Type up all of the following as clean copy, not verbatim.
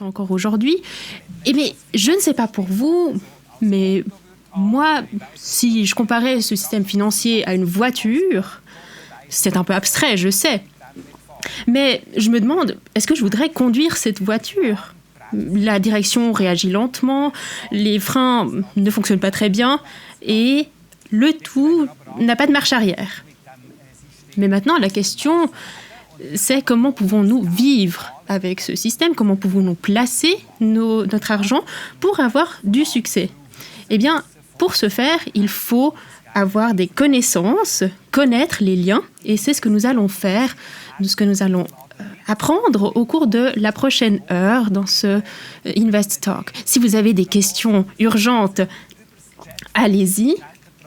Encore aujourd'hui. Eh bien, je ne sais pas pour vous, mais moi, si je comparais ce système financier à une voiture, c'est un peu abstrait, je sais. Mais je me demande, est-ce que je voudrais conduire cette voiture ? La direction réagit lentement, les freins ne fonctionnent pas très bien et le tout n'a pas de marche arrière. Mais maintenant, la question, c'est comment pouvons-nous vivre avec ce système ? Comment pouvons-nous placer notre argent pour avoir du succès ? Eh bien, pour ce faire, il faut avoir des connaissances, connaître les liens, et c'est ce que nous allons faire, ce que nous allons apprendre au cours de la prochaine heure dans ce Invest Talk. Si vous avez des questions urgentes, allez-y,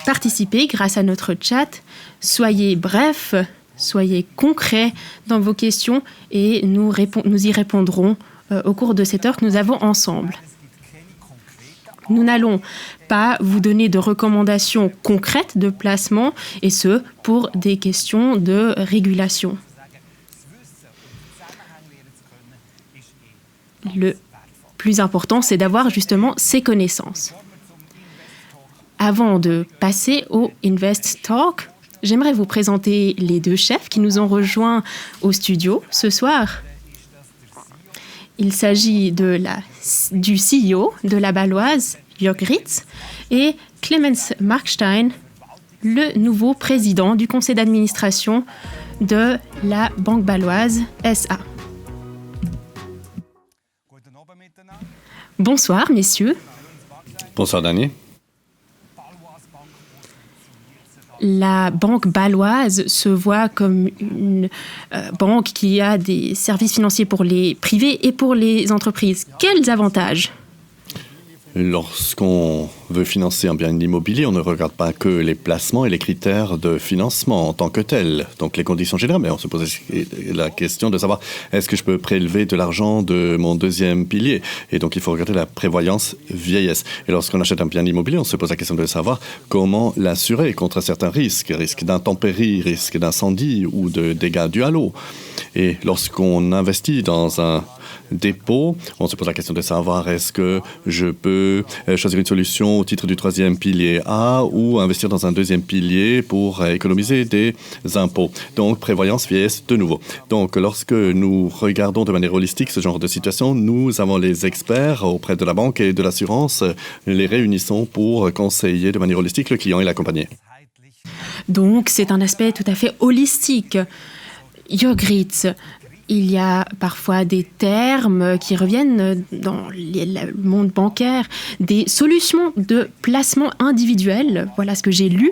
participez grâce à notre chat, soyez brefs, soyez concrets dans vos questions et nous y répondrons au cours de cette heure que nous avons ensemble. Nous n'allons pas vous donner de recommandations concrètes de placement, et ce, pour des questions de régulation. Le plus important, c'est d'avoir justement ces connaissances. Avant de passer au Invest Talk, j'aimerais vous présenter les deux chefs qui nous ont rejoints au studio ce soir. Il s'agit du CEO de la Baloise, Jörg Ritz, et Clemens Markstein, le nouveau président du conseil d'administration de la Banque Baloise SA. Bonsoir, messieurs. Bonsoir, Dany. La Banque Baloise se voit comme une banque qui a des services financiers pour les privés et pour les entreprises. Quels avantages ? Lorsqu'on veut financer un bien immobilier, on ne regarde pas que les placements et les critères de financement en tant que tels, donc les conditions générales, mais on se pose la question de savoir est-ce que je peux prélever de l'argent de mon deuxième pilier ? Et donc il faut regarder la prévoyance vieillesse. Et lorsqu'on achète un bien immobilier, on se pose la question de savoir comment l'assurer contre certains risques d'intempéries, risques d'incendie ou de dégâts dus à l'eau. Et lorsqu'on investit dans un dépôt, on se pose la question de savoir est-ce que je peux choisir une solution au titre du troisième pilier A ou investir dans un deuxième pilier pour économiser des impôts. Donc, prévoyance vieillesse de nouveau. Donc, lorsque nous regardons de manière holistique ce genre de situation, nous avons les experts auprès de la banque et de l'assurance, les réunissons pour conseiller de manière holistique le client et l'accompagner. Donc, c'est un aspect tout à fait holistique. Jörg Ritz, il y a parfois des termes qui reviennent dans le monde bancaire, des solutions de placement individuel. Voilà ce que j'ai lu.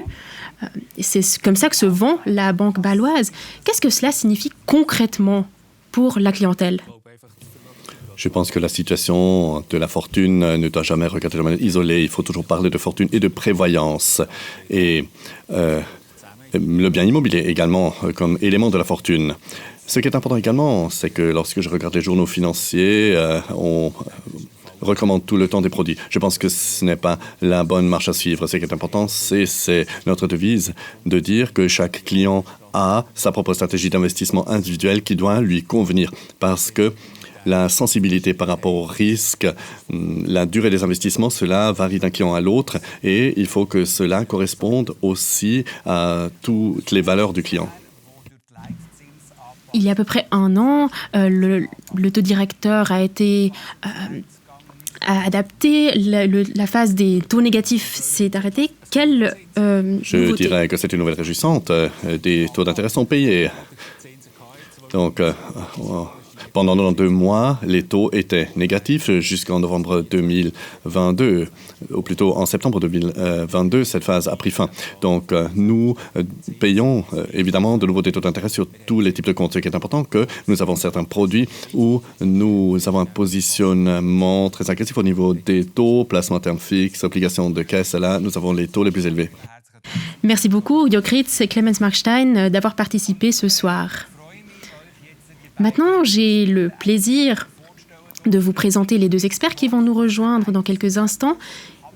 C'est comme ça que se vend la Banque Baloise. Qu'est-ce que cela signifie concrètement pour la clientèle ? Je pense que la situation de la fortune ne doit jamais regarder de manière isolée. Il faut toujours parler de fortune et de prévoyance. Et le bien immobilier également comme élément de la fortune. Ce qui est important également, c'est que lorsque je regarde les journaux financiers, on recommande tout le temps des produits. Je pense que ce n'est pas la bonne marche à suivre. Ce qui est important, c'est notre devise de dire que chaque client a sa propre stratégie d'investissement individuelle qui doit lui convenir. Parce que la sensibilité par rapport au risque, la durée des investissements, cela varie d'un client à l'autre et il faut que cela corresponde aussi à toutes les valeurs du client. Il y a à peu près 1 an, le taux directeur a été adapté, la phase des taux négatifs s'est arrêtée. Je dirais que c'est une nouvelle réjouissante. Des taux d'intérêt sont payés. Donc, pendant 2 mois, les taux étaient négatifs jusqu'en novembre 2022, ou plutôt en septembre 2022, cette phase a pris fin. Donc, nous payons évidemment de nouveau des taux d'intérêt sur tous les types de comptes. Ce qui est important, que nous avons certains produits où nous avons un positionnement très agressif au niveau des taux, placement à terme fixe, obligations de caisse. Là, nous avons les taux les plus élevés. Merci beaucoup, Jörg Ritz et Clemens Markstein, d'avoir participé ce soir. Maintenant, j'ai le plaisir de vous présenter les 2 experts qui vont nous rejoindre dans quelques instants.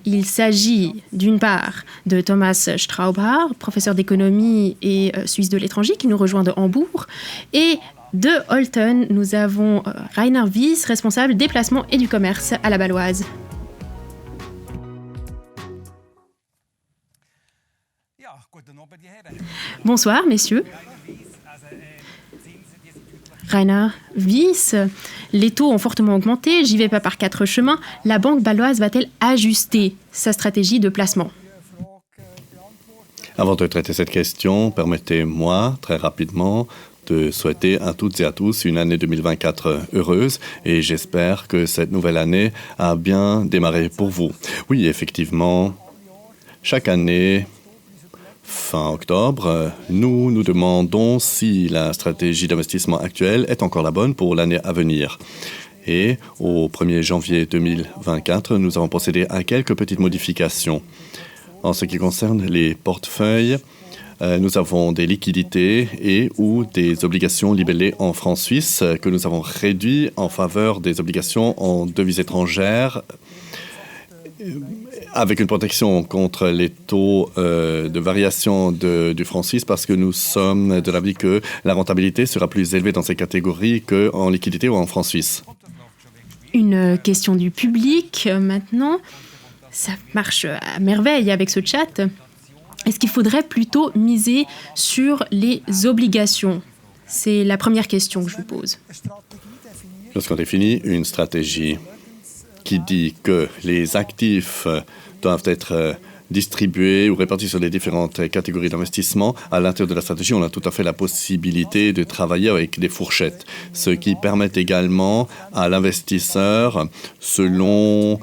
Il s'agit d'une part de Thomas Straubhaar, professeur d'économie et suisse de l'étranger, qui nous rejoint de Hambourg, et de Holton, nous avons Rainer Wies, responsable des placements et du commerce à la Baloise. Bonsoir, messieurs. Rainer Wies, les taux ont fortement augmenté, j'y vais pas par quatre chemins. La banque baloise va-t-elle ajuster sa stratégie de placement ? Avant de traiter cette question, permettez-moi très rapidement de souhaiter à toutes et à tous une année 2024 heureuse et j'espère que cette nouvelle année a bien démarré pour vous. Oui, effectivement, chaque année, fin octobre, nous nous demandons si la stratégie d'investissement actuelle est encore la bonne pour l'année à venir. Et au 1er janvier 2024, nous avons procédé à quelques petites modifications. En ce qui concerne les portefeuilles, nous avons des liquidités et ou des obligations libellées en francs suisses que nous avons réduit en faveur des obligations en devises étrangères avec une protection contre les taux de variation du franc suisse parce que nous sommes de l'avis que la rentabilité sera plus élevée dans ces catégories qu'en liquidité ou en francs suisses. Une question du public maintenant. Ça marche à merveille avec ce chat. Est-ce qu'il faudrait plutôt miser sur les obligations ? C'est la première question que je vous pose. Lorsqu'on définit une stratégie qui dit que les actifs doivent être distribués ou répartis sur les différentes catégories d'investissement, à l'intérieur de la stratégie, on a tout à fait la possibilité de travailler avec des fourchettes, ce qui permet également à l'investisseur, selon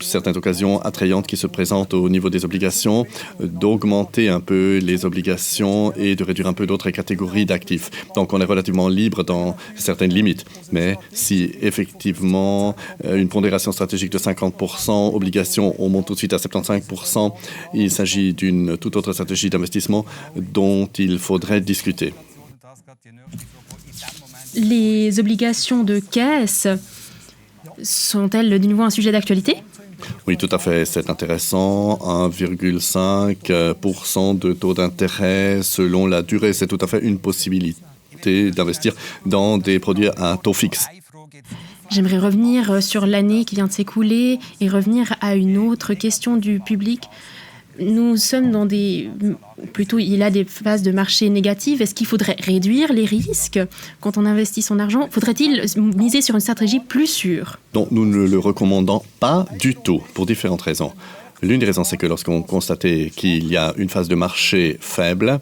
certaines occasions attrayantes qui se présentent au niveau des obligations, d'augmenter un peu les obligations et de réduire un peu d'autres catégories d'actifs. Donc, on est relativement libre dans certaines limites. Mais si effectivement une pondération stratégique de 50%, obligations, on monte tout de suite à 75%, il s'agit d'une toute autre stratégie d'investissement dont il faudrait discuter. Les obligations de caisse sont-elles de nouveau un sujet d'actualité ? Oui, tout à fait. C'est intéressant. 1,5% de taux d'intérêt selon la durée. C'est tout à fait une possibilité d'investir dans des produits à taux fixe. J'aimerais revenir sur l'année qui vient de s'écouler et revenir à une autre question du public. Nous sommes dans plutôt, il y a des phases de marché négatives. Est-ce qu'il faudrait réduire les risques quand on investit son argent ? Faudrait-il miser sur une stratégie plus sûre ? Donc, nous ne le recommandons pas du tout, pour différentes raisons. L'une des raisons, c'est que lorsqu'on constatait qu'il y a une phase de marché faible,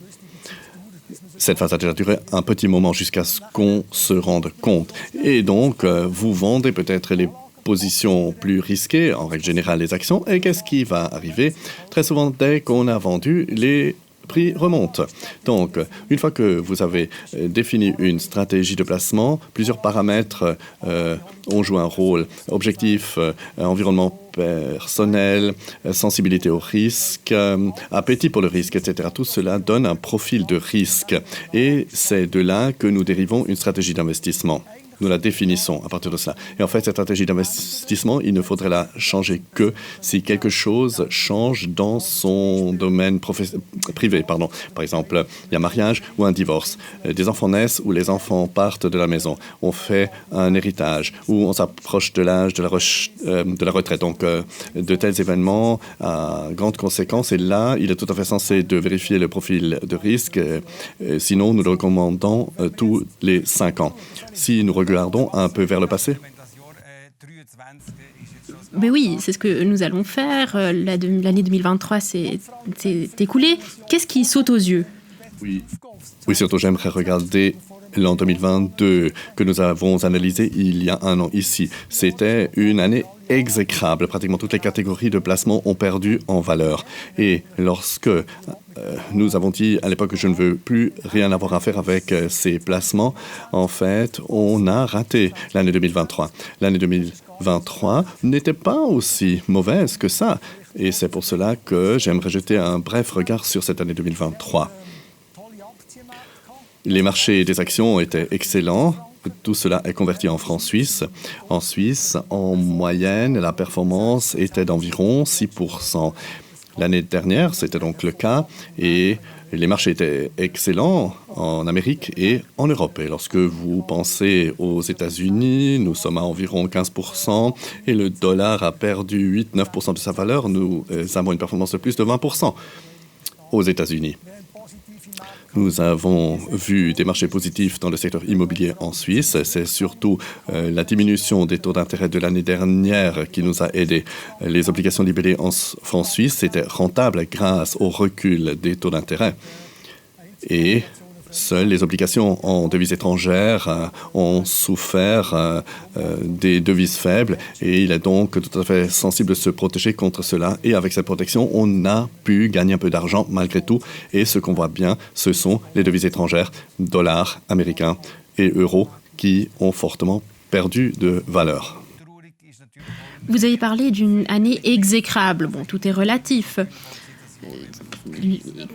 cette phase a déjà duré un petit moment jusqu'à ce qu'on se rende compte. Et donc, vous vendez peut-être les positions plus risquées, en règle générale les actions. Et qu'est-ce qui va arriver ? Très souvent, dès qu'on a vendu, les prix remontent. Donc, une fois que vous avez défini une stratégie de placement, plusieurs paramètres ont joué un rôle. Objectif, environnement personnel, sensibilité au risque, appétit pour le risque, etc. Tout cela donne un profil de risque. Et c'est de là que nous dérivons une stratégie d'investissement. Nous la définissons à partir de ça. Et en fait, cette stratégie d'investissement, il ne faudrait la changer que si quelque chose change dans son domaine privé. Par exemple, il y a un mariage ou un divorce. Des enfants naissent ou les enfants partent de la maison. On fait un héritage ou on s'approche de l'âge de la retraite. Donc, de tels événements à grandes conséquences. Et là, il est tout à fait censé de vérifier le profil de risque. Sinon, nous le recommandons tous les 5 ans. Si nous regardons un peu vers le passé. Mais oui, c'est ce que nous allons faire. L'année 2023 s'est écoulée. Qu'est-ce qui saute aux yeux ? Oui, surtout j'aimerais regarder l'an 2022 que nous avons analysé il y a un an ici. C'était une année exécrable. Pratiquement toutes les catégories de placement ont perdu en valeur. Et lorsque nous avons dit à l'époque que je ne veux plus rien avoir à faire avec ces placements, en fait, on a raté l'année 2023. L'année 2023 n'était pas aussi mauvaise que ça. Et c'est pour cela que j'aimerais jeter un bref regard sur cette année 2023. Les marchés des actions étaient excellents. tout cela est converti en francs suisses. En Suisse, en moyenne, la performance était d'environ 6%. L'année dernière, c'était donc le cas et les marchés étaient excellents en Amérique et en Europe. Et lorsque vous pensez aux États-Unis, nous sommes à environ 15% et le dollar a perdu 8-9% de sa valeur. Nous avons une performance de plus de 20% aux États-Unis. Nous avons vu des marchés positifs dans le secteur immobilier en Suisse. C'est surtout la diminution des taux d'intérêt de l'année dernière qui nous a aidés. Les obligations libellées en francs suisses étaient rentables grâce au recul des taux d'intérêt. Et seules les obligations en devises étrangères ont souffert des devises faibles et il est donc tout à fait sensible de se protéger contre cela. Et avec cette protection, on a pu gagner un peu d'argent malgré tout. Et ce qu'on voit bien, ce sont les devises étrangères, dollars américains et euros, qui ont fortement perdu de valeur. Vous avez parlé d'une année exécrable. Bon, tout est relatif.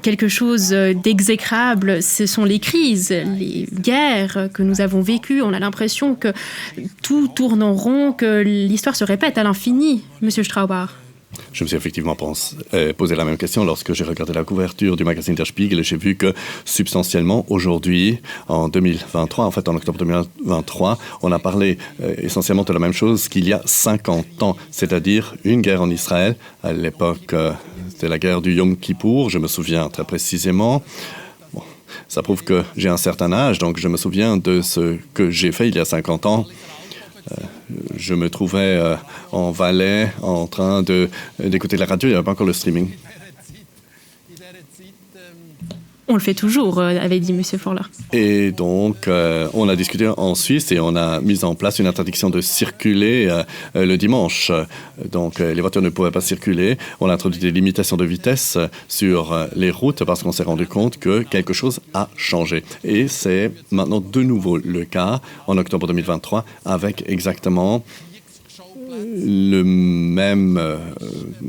Quelque chose d'exécrable, ce sont les crises, les guerres que nous avons vécues. On a l'impression que tout tourne en rond, que l'histoire se répète à l'infini, Monsieur Straubar. Je me suis effectivement posé la même question lorsque j'ai regardé la couverture du magazine Der Spiegel et j'ai vu que substantiellement aujourd'hui, en 2023, en fait en octobre 2023, on a parlé essentiellement de la même chose qu'il y a 50 ans, c'est-à-dire une guerre en Israël. À l'époque, c'était la guerre du Yom Kippour, je me souviens très précisément. Bon, ça prouve que j'ai un certain âge, donc je me souviens de ce que j'ai fait il y a 50 ans. Je me trouvais en Valais en train d'écouter la radio, il n'y avait pas encore le streaming. On le fait toujours, avait dit M. Forler. Et donc, on a discuté en Suisse et on a mis en place une interdiction de circuler le dimanche. Donc, les voitures ne pouvaient pas circuler. On a introduit des limitations de vitesse sur les routes parce qu'on s'est rendu compte que quelque chose a changé. Et c'est maintenant de nouveau le cas en octobre 2023 avec exactement le même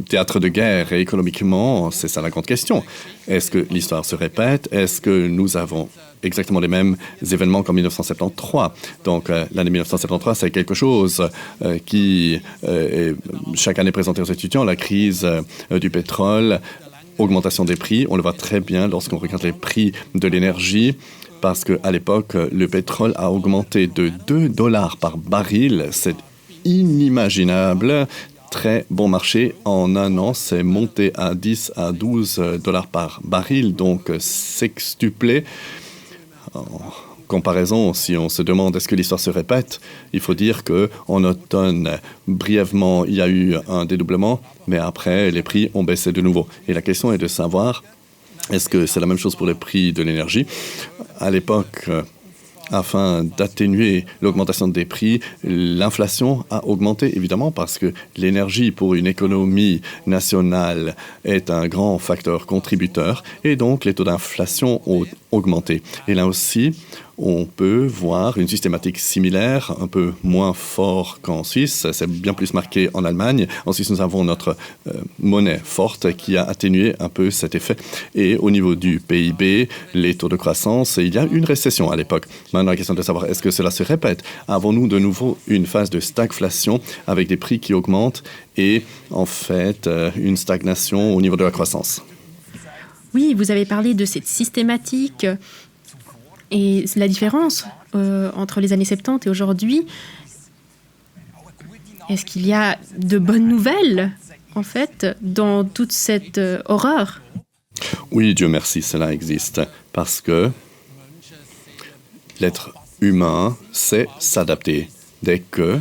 théâtre de guerre. Et économiquement, c'est ça la grande question. Est-ce que l'histoire se répète? Est-ce que nous avons exactement les mêmes événements qu'en 1973? Donc, l'année 1973, c'est quelque chose qui est chaque année présenté aux étudiants. La crise du pétrole, augmentation des prix. On le voit très bien lorsqu'on regarde les prix de l'énergie. Parce qu'à l'époque, le pétrole a augmenté de $2 par baril. C'est inimaginable. Très bon marché. En un an, c'est monté à 10 à 12 dollars par baril, donc sextuplé. En comparaison, si on se demande est-ce que l'histoire se répète, il faut dire qu'en automne, brièvement, il y a eu un dédoublement, mais après, les prix ont baissé de nouveau. Et la question est de savoir, est-ce que c'est la même chose pour les prix de l'énergie? À l'époque, afin d'atténuer l'augmentation des prix, l'inflation a augmenté, évidemment, parce que l'énergie pour une économie nationale est un grand facteur contributeur, et donc les taux d'inflation ont augmenté. Et là aussi, on peut voir une systématique similaire, un peu moins fort qu'en Suisse. C'est bien plus marqué en Allemagne. En Suisse, nous avons notre monnaie forte qui a atténué un peu cet effet. Et au niveau du PIB, les taux de croissance, il y a une récession à l'époque. Maintenant, la question de savoir, est-ce que cela se répète? Avons-nous de nouveau une phase de stagflation avec des prix qui augmentent et, en fait, une stagnation au niveau de la croissance? Oui, vous avez parlé de cette systématique. Et la différence entre les années 70 et aujourd'hui, est-ce qu'il y a de bonnes nouvelles, en fait, dans toute cette horreur? Oui, Dieu merci, cela existe. Parce que l'être humain sait s'adapter. Dès que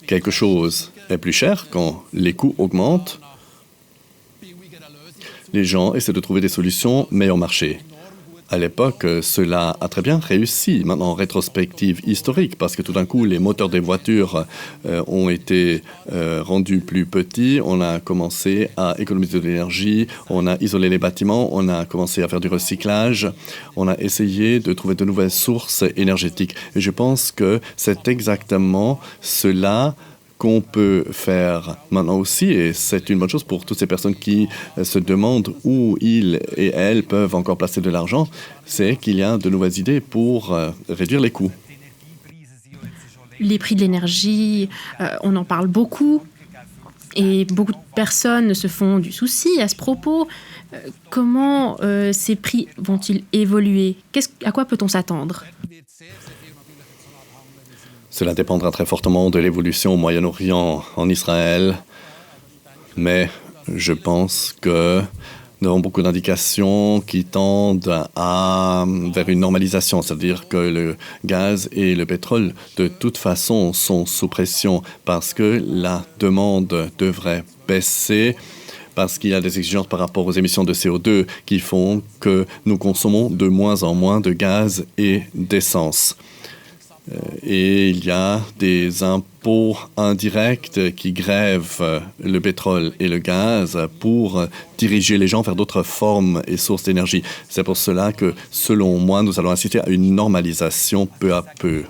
quelque chose est plus cher, quand les coûts augmentent, les gens essaient de trouver des solutions meilleur marché. À l'époque, cela a très bien réussi, maintenant en rétrospective historique, parce que tout d'un coup, les moteurs des voitures ont été rendus plus petits, on a commencé à économiser de l'énergie, on a isolé les bâtiments, on a commencé à faire du recyclage, on a essayé de trouver de nouvelles sources énergétiques. Et je pense que c'est exactement cela qu'on peut faire maintenant aussi, et c'est une bonne chose pour toutes ces personnes qui se demandent où ils et elles peuvent encore placer de l'argent, c'est qu'il y a de nouvelles idées pour réduire les coûts. Les prix de l'énergie, on en parle beaucoup. Et beaucoup de personnes se font du souci à ce propos. Comment ces prix vont-ils évoluer? À quoi peut-on s'attendre? Cela dépendra très fortement de l'évolution au Moyen-Orient, en Israël. Mais je pense que nous avons beaucoup d'indications qui tendent vers une normalisation, c'est-à-dire que le gaz et le pétrole, de toute façon, sont sous pression parce que la demande devrait baisser, parce qu'il y a des exigences par rapport aux émissions de CO2 qui font que nous consommons de moins en moins de gaz et d'essence. Et il y a des impôts indirects qui grèvent le pétrole et le gaz pour diriger les gens vers d'autres formes et sources d'énergie. C'est pour cela que, selon moi, nous allons assister à une normalisation peu à peu.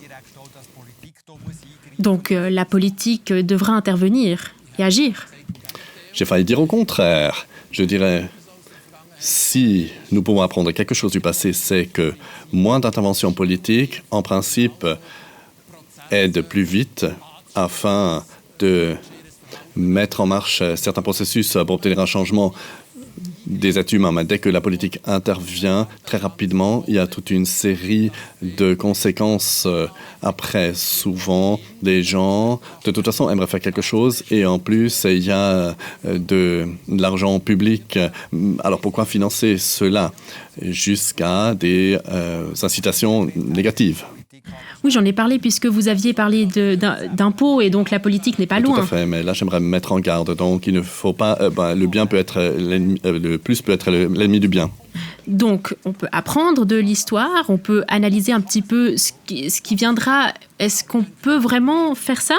Donc la politique devra intervenir et agir. J'ai failli dire au contraire. Je dirais, si nous pouvons apprendre quelque chose du passé, c'est que moins d'intervention politique, en principe, aide plus vite afin de mettre en marche certains processus pour obtenir un changement des êtres humains. Mais dès que la politique intervient, très rapidement, il y a toute une série de conséquences après. Souvent, des gens, de toute façon, aimeraient faire quelque chose et en plus, il y a de l'argent public. Alors pourquoi financer cela jusqu'à des incitations négatives? Oui, j'en ai parlé puisque vous aviez parlé d'impôts et donc la politique n'est pas loin. Tout à fait, mais là j'aimerais me mettre en garde. Donc il ne faut pas, le bien peut être le plus peut être l'ennemi du bien. Donc on peut apprendre de l'histoire, on peut analyser un petit peu ce qui viendra. Est-ce qu'on peut vraiment faire ça?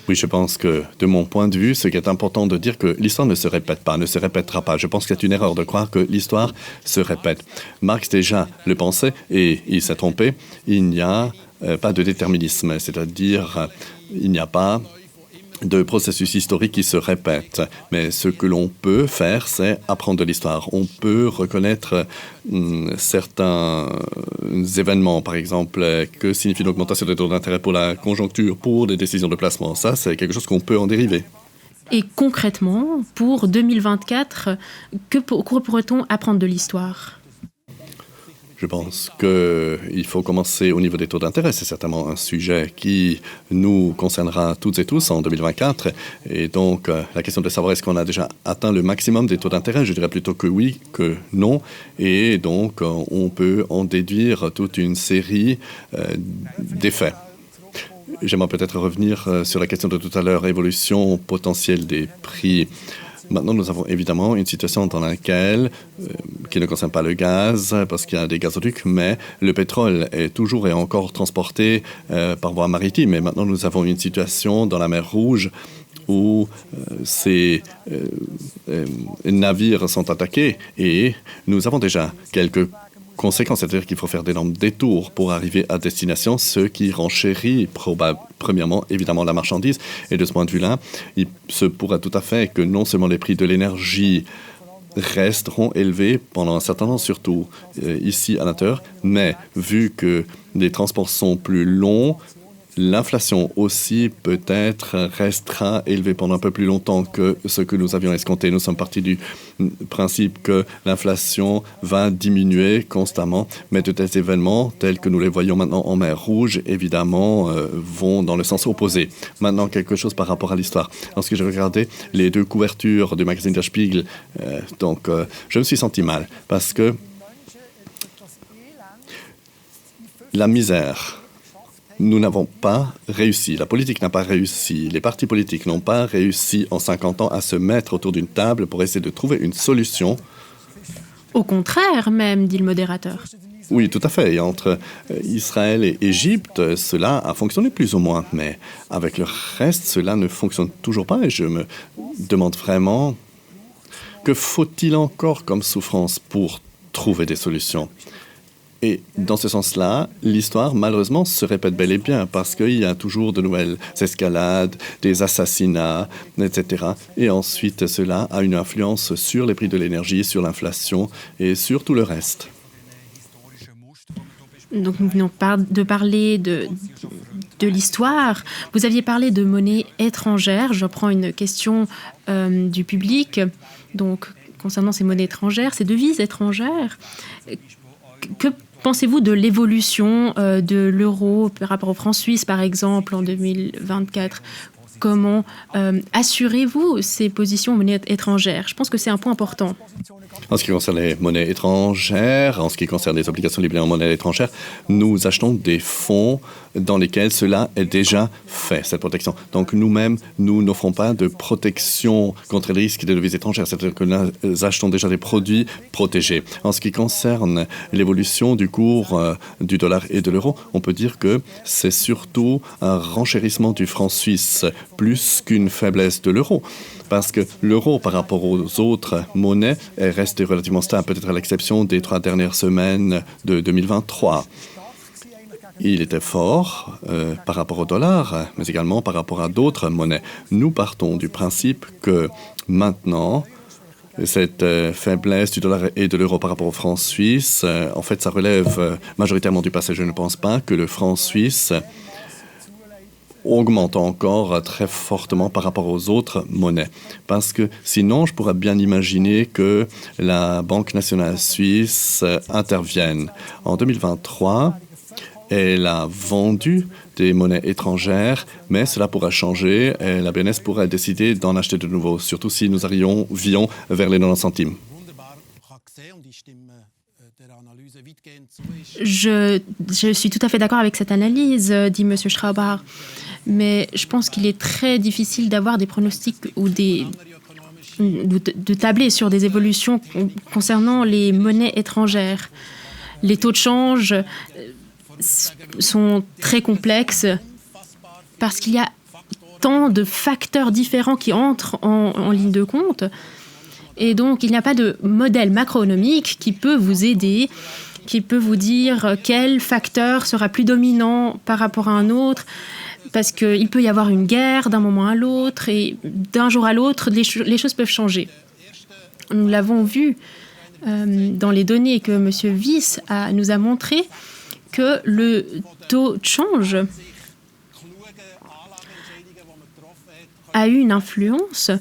Oui, je pense que, de mon point de vue, ce qui est important de dire que l'histoire ne se répète pas, ne se répétera pas. Je pense que c'est une erreur de croire que l'histoire se répète. Marx déjà le pensait et il s'est trompé. Il n'y a pas de déterminisme, c'est-à-dire il n'y a pas de processus historique qui se répète. Mais ce que l'on peut faire, c'est apprendre de l'histoire. On peut reconnaître certains événements, par exemple, que signifie l'augmentation des taux d'intérêt pour la conjoncture, pour des décisions de placement. Ça, c'est quelque chose qu'on peut en dériver. Et concrètement, pour 2024, que pourrait-on apprendre de l'histoire? Je pense qu'il faut commencer au niveau des taux d'intérêt. C'est certainement un sujet qui nous concernera toutes et tous en 2024. Et donc, la question de savoir est-ce qu'on a déjà atteint le maximum des taux d'intérêt, je dirais plutôt que oui, que non. Et donc, on peut en déduire toute une série d'effets. J'aimerais peut-être revenir sur la question de tout à l'heure, évolution potentielle des prix. Maintenant, nous avons évidemment une situation dans laquelle, qui ne concerne pas le gaz, parce qu'il y a des gazoducs, mais le pétrole est toujours et encore transporté par voie maritime. Et maintenant, nous avons une situation dans la mer Rouge où ces navires sont attaqués et nous avons déjà quelques conséquences, c'est-à-dire qu'il faut faire d'énormes détours pour arriver à destination, ce qui renchérit premièrement, évidemment, la marchandise. Et de ce point de vue-là, il se pourrait tout à fait que non seulement les prix de l'énergie resteront élevés pendant un certain temps, surtout ici à l'intérieur, mais vu que les transports sont plus longs, l'inflation aussi peut-être restera élevée pendant un peu plus longtemps que ce que nous avions escompté. Nous sommes partis du principe que l'inflation va diminuer constamment, mais de tels événements, tels que nous les voyons maintenant en mer Rouge, évidemment, vont dans le sens opposé. Maintenant, quelque chose par rapport à l'histoire. Lorsque j'ai regardé les deux couvertures du magazine Der Spiegel, je me suis senti mal, parce que la misère... Nous n'avons pas réussi, la politique n'a pas réussi, les partis politiques n'ont pas réussi en 50 ans à se mettre autour d'une table pour essayer de trouver une solution. Au contraire même, dit le modérateur. Oui, tout à fait. Et entre Israël et Égypte, cela a fonctionné plus ou moins. Mais avec le reste, cela ne fonctionne toujours pas. Et je me demande vraiment, que faut-il encore comme souffrance pour trouver des solutions ? Et dans ce sens-là, l'histoire, malheureusement, se répète bel et bien parce qu'il y a toujours de nouvelles escalades, des assassinats, etc. Et ensuite, cela a une influence sur les prix de l'énergie, sur l'inflation et sur tout le reste. Donc nous venons de parler de l'histoire. Vous aviez parlé de monnaie étrangère. Je prends une question du public. Donc, concernant ces monnaies étrangères, ces devises étrangères, que pensez-vous de l'évolution de l'euro par rapport au franc suisse, par exemple, en 2024 ? Comment assurez-vous ces positions en monnaie étrangère ? Je pense que c'est un point important. En ce qui concerne les monnaies étrangères, en ce qui concerne les obligations libellées en monnaie étrangère, nous achetons des fonds dans lesquels cela est déjà fait, cette protection. Donc nous-mêmes, nous n'offrons pas de protection contre les risques des devises étrangères, c'est-à-dire que nous achetons déjà des produits protégés. En ce qui concerne l'évolution du cours du dollar et de l'euro, on peut dire que c'est surtout un renchérissement du franc suisse plus qu'une faiblesse de l'euro. Parce que l'euro, par rapport aux autres monnaies, est resté relativement stable, peut-être à l'exception des 3 dernières semaines de 2023. Il était fort par rapport au dollar, mais également par rapport à d'autres monnaies. Nous partons du principe que maintenant, cette faiblesse du dollar et de l'euro par rapport au franc suisse, en fait, ça relève majoritairement du passé. Je ne pense pas que le franc suisse augmente encore très fortement par rapport aux autres monnaies. Parce que sinon, je pourrais bien imaginer que la Banque nationale suisse intervienne. En 2023, elle a vendu des monnaies étrangères, mais cela pourra changer et la BNS pourrait décider d'en acheter de nouveau, surtout si nous vions vers les 90 centimes. Je suis tout à fait d'accord avec cette analyse, dit M. Straubhaar. Mais je pense qu'il est très difficile d'avoir des pronostics ou de tabler sur des évolutions concernant les monnaies étrangères. Les taux de change sont très complexes parce qu'il y a tant de facteurs différents qui entrent en ligne de compte. Et donc, il n'y a pas de modèle macroéconomique qui peut vous aider, qui peut vous dire quel facteur sera plus dominant par rapport à un autre. Parce qu'il peut y avoir une guerre d'un moment à l'autre et d'un jour à l'autre, les choses peuvent changer. Nous l'avons vu dans les données que M. Wyss nous a montré que le taux de change a eu une influence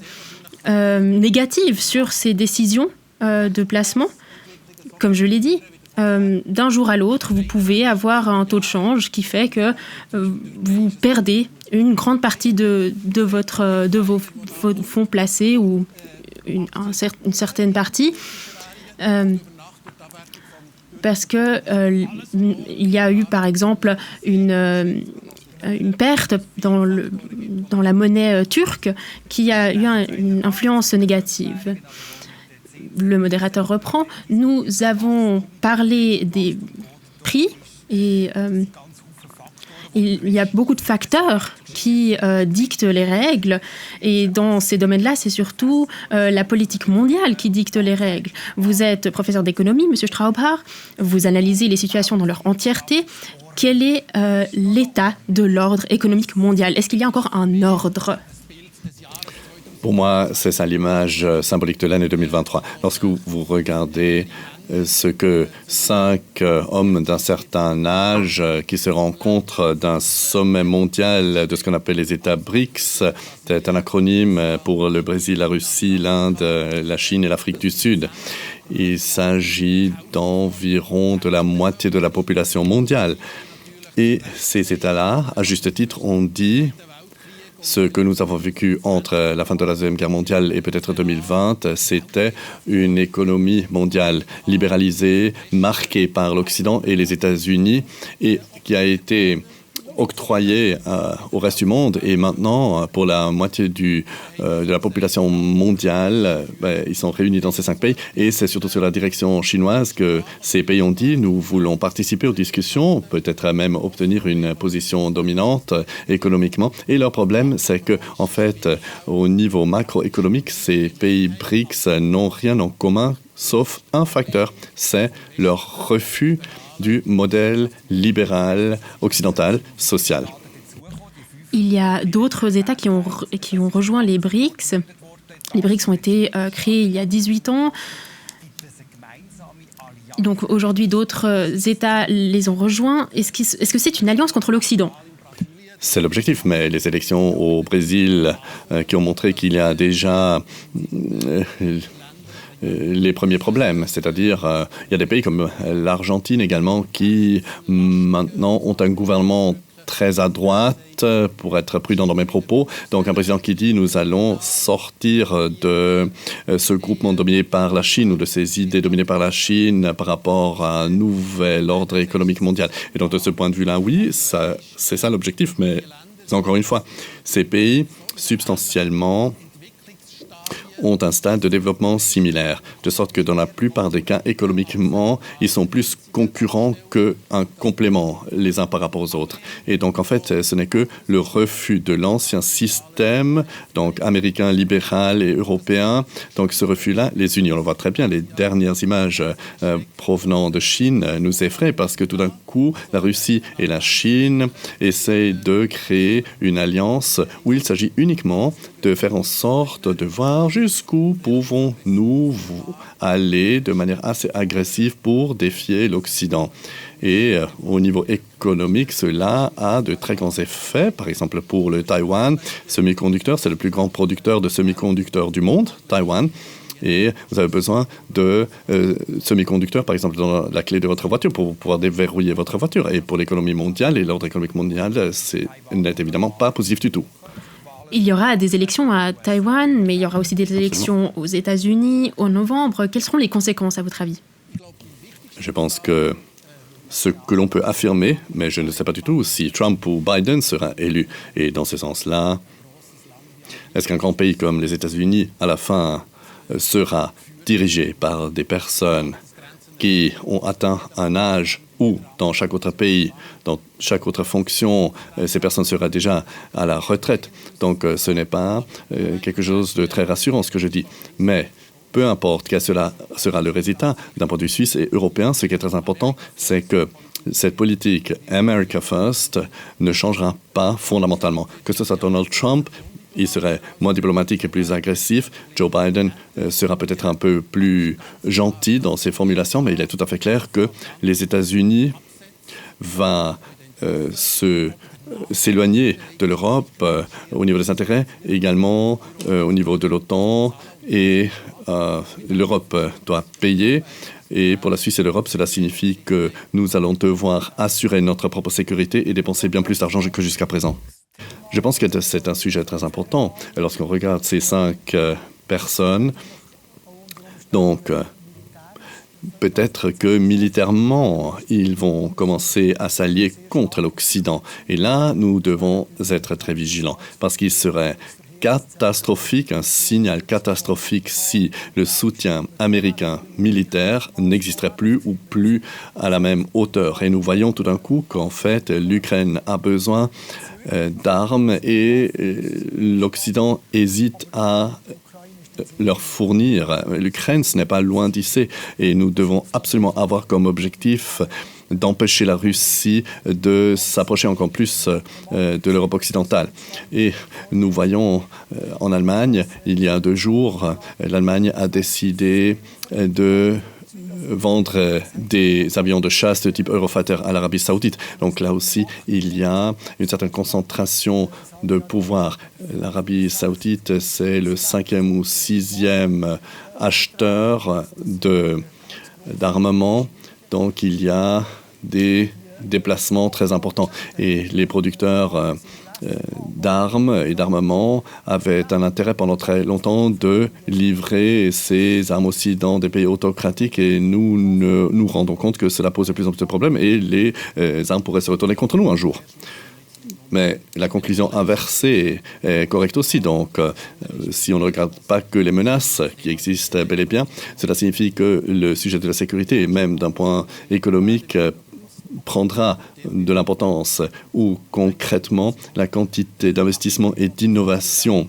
négative sur ces décisions de placement. Comme je l'ai dit, d'un jour à l'autre, vous pouvez avoir un taux de change qui fait que vous perdez une grande partie de vos fonds placés ou une certaine partie parce que il y a eu par exemple une perte dans la monnaie turque qui a eu une influence négative. Le modérateur reprend. Nous avons parlé des prix et il y a beaucoup de facteurs qui dictent les règles. Et dans ces domaines-là, c'est surtout la politique mondiale qui dicte les règles. Vous êtes professeur d'économie, M. Straubhaar. Vous analysez les situations dans leur entièreté. Quel est l'état de l'ordre économique mondial ? Est-ce qu'il y a encore un ordre ? Pour moi, c'est ça l'image symbolique de l'année 2023. Lorsque vous regardez ce que 5 hommes d'un certain âge qui se rencontrent d'un sommet mondial de ce qu'on appelle les États BRICS, c'est un acronyme pour le Brésil, la Russie, l'Inde, la Chine et l'Afrique du Sud. Il s'agit d'environ de la moitié de la population mondiale. Et ces États-là, à juste titre, ont dit ce que nous avons vécu entre la fin de la Deuxième Guerre mondiale et peut-être 2020, c'était une économie mondiale libéralisée, marquée par l'Occident et les États-Unis, et qui a été octroyée au reste du monde. Et maintenant, pour la moitié de la population mondiale, ils sont réunis dans ces 5 pays. Et c'est surtout sur la direction chinoise que ces pays ont dit, nous voulons participer aux discussions, peut-être même obtenir une position dominante économiquement. Et leur problème, c'est que, en fait, au niveau macroéconomique, ces pays BRICS n'ont rien en commun, sauf un facteur, c'est leur refus du modèle libéral occidental social. Il y a d'autres États qui ont rejoint les BRICS. Les BRICS ont été créés il y a 18 ans. Donc aujourd'hui, d'autres États les ont rejoints. Est-ce que c'est une alliance contre l'Occident? C'est l'objectif, mais les élections au Brésil qui ont montré qu'il y a déjà les premiers problèmes, c'est-à-dire il y a des pays comme l'Argentine également qui maintenant ont un gouvernement très à droite, pour être prudent dans mes propos. Donc un président qui dit nous allons sortir de ce groupement dominé par la Chine ou de ces idées dominées par la Chine par rapport à un nouvel ordre économique mondial. Et donc de ce point de vue-là, oui, c'est ça l'objectif, mais encore une fois, ces pays substantiellement ont un stade de développement similaire, de sorte que dans la plupart des cas, économiquement, ils sont plus concurrents qu'un complément les uns par rapport aux autres. Et donc, en fait, ce n'est que le refus de l'ancien système, donc américain, libéral et européen. Donc, ce refus-là, les unis, on le voit très bien, les dernières images provenant de Chine nous effraient parce que tout d'un coup, la Russie et la Chine essayent de créer une alliance où il s'agit uniquement de faire en sorte de voir jusqu'où pouvons-nous aller de manière assez agressive pour défier l'Occident. Et au niveau économique, cela a de très grands effets. Par exemple, pour le Taïwan, semi-conducteur, c'est le plus grand producteur de semi-conducteurs du monde, Taïwan. Et vous avez besoin de semi-conducteurs, par exemple, dans la clé de votre voiture pour pouvoir déverrouiller votre voiture. Et pour l'économie mondiale et l'ordre économique mondial, ce n'est évidemment pas positif du tout. Il y aura des élections à Taïwan, mais il y aura aussi des élections aux États-Unis en novembre. Quelles seront les conséquences, à votre avis? Je pense que ce que l'on peut affirmer, mais je ne sais pas du tout si Trump ou Biden sera élu. Et dans ce sens-là, est-ce qu'un grand pays comme les États-Unis, à la fin, sera dirigé par des personnes qui ont atteint un âge où, dans chaque autre pays, dans chaque autre fonction, ces personnes seraient déjà à la retraite. Donc, ce n'est pas quelque chose de très rassurant, ce que je dis. Mais peu importe quel sera le résultat, d'un point de vue suisse et européen, ce qui est très important, c'est que cette politique America First ne changera pas fondamentalement. Que ce soit Donald Trump, il serait moins diplomatique et plus agressif. Joe Biden sera peut-être un peu plus gentil dans ses formulations, mais il est tout à fait clair que les États-Unis vont s'éloigner de l'Europe au niveau des intérêts, également au niveau de l'OTAN, et l'Europe doit payer. Et pour la Suisse et l'Europe, cela signifie que nous allons devoir assurer notre propre sécurité et dépenser bien plus d'argent que jusqu'à présent. Je pense que c'est un sujet très important lorsqu'on regarde ces 5 personnes. Donc, peut-être que militairement, ils vont commencer à s'allier contre l'Occident. Et là, nous devons être très vigilants parce qu'il serait catastrophique, un signal catastrophique si le soutien américain militaire n'existerait plus ou plus à la même hauteur. Et nous voyons tout d'un coup qu'en fait, l'Ukraine a besoin d'armes et l'Occident hésite à leur fournir. L'Ukraine, ce n'est pas loin d'ici et nous devons absolument avoir comme objectif d'empêcher la Russie de s'approcher encore plus de l'Europe occidentale. Et nous voyons en Allemagne, il y a 2 jours, l'Allemagne a décidé de vendre des avions de chasse de type Eurofighter à l'Arabie Saoudite. Donc là aussi, il y a une certaine concentration de pouvoir. L'Arabie Saoudite, c'est le 5e ou 6e acheteur d'armement. Donc il y a des déplacements très importants. Et les producteurs d'armes et d'armements avaient un intérêt pendant très longtemps de livrer ces armes aussi dans des pays autocratiques et nous nous rendons compte que cela pose de plus en plus de problèmes et les armes pourraient se retourner contre nous un jour. Mais la conclusion inversée est correcte aussi. Donc, si on ne regarde pas que les menaces qui existent bel et bien, cela signifie que le sujet de la sécurité, même d'un point économique, prendra de l'importance où concrètement la quantité d'investissement et d'innovation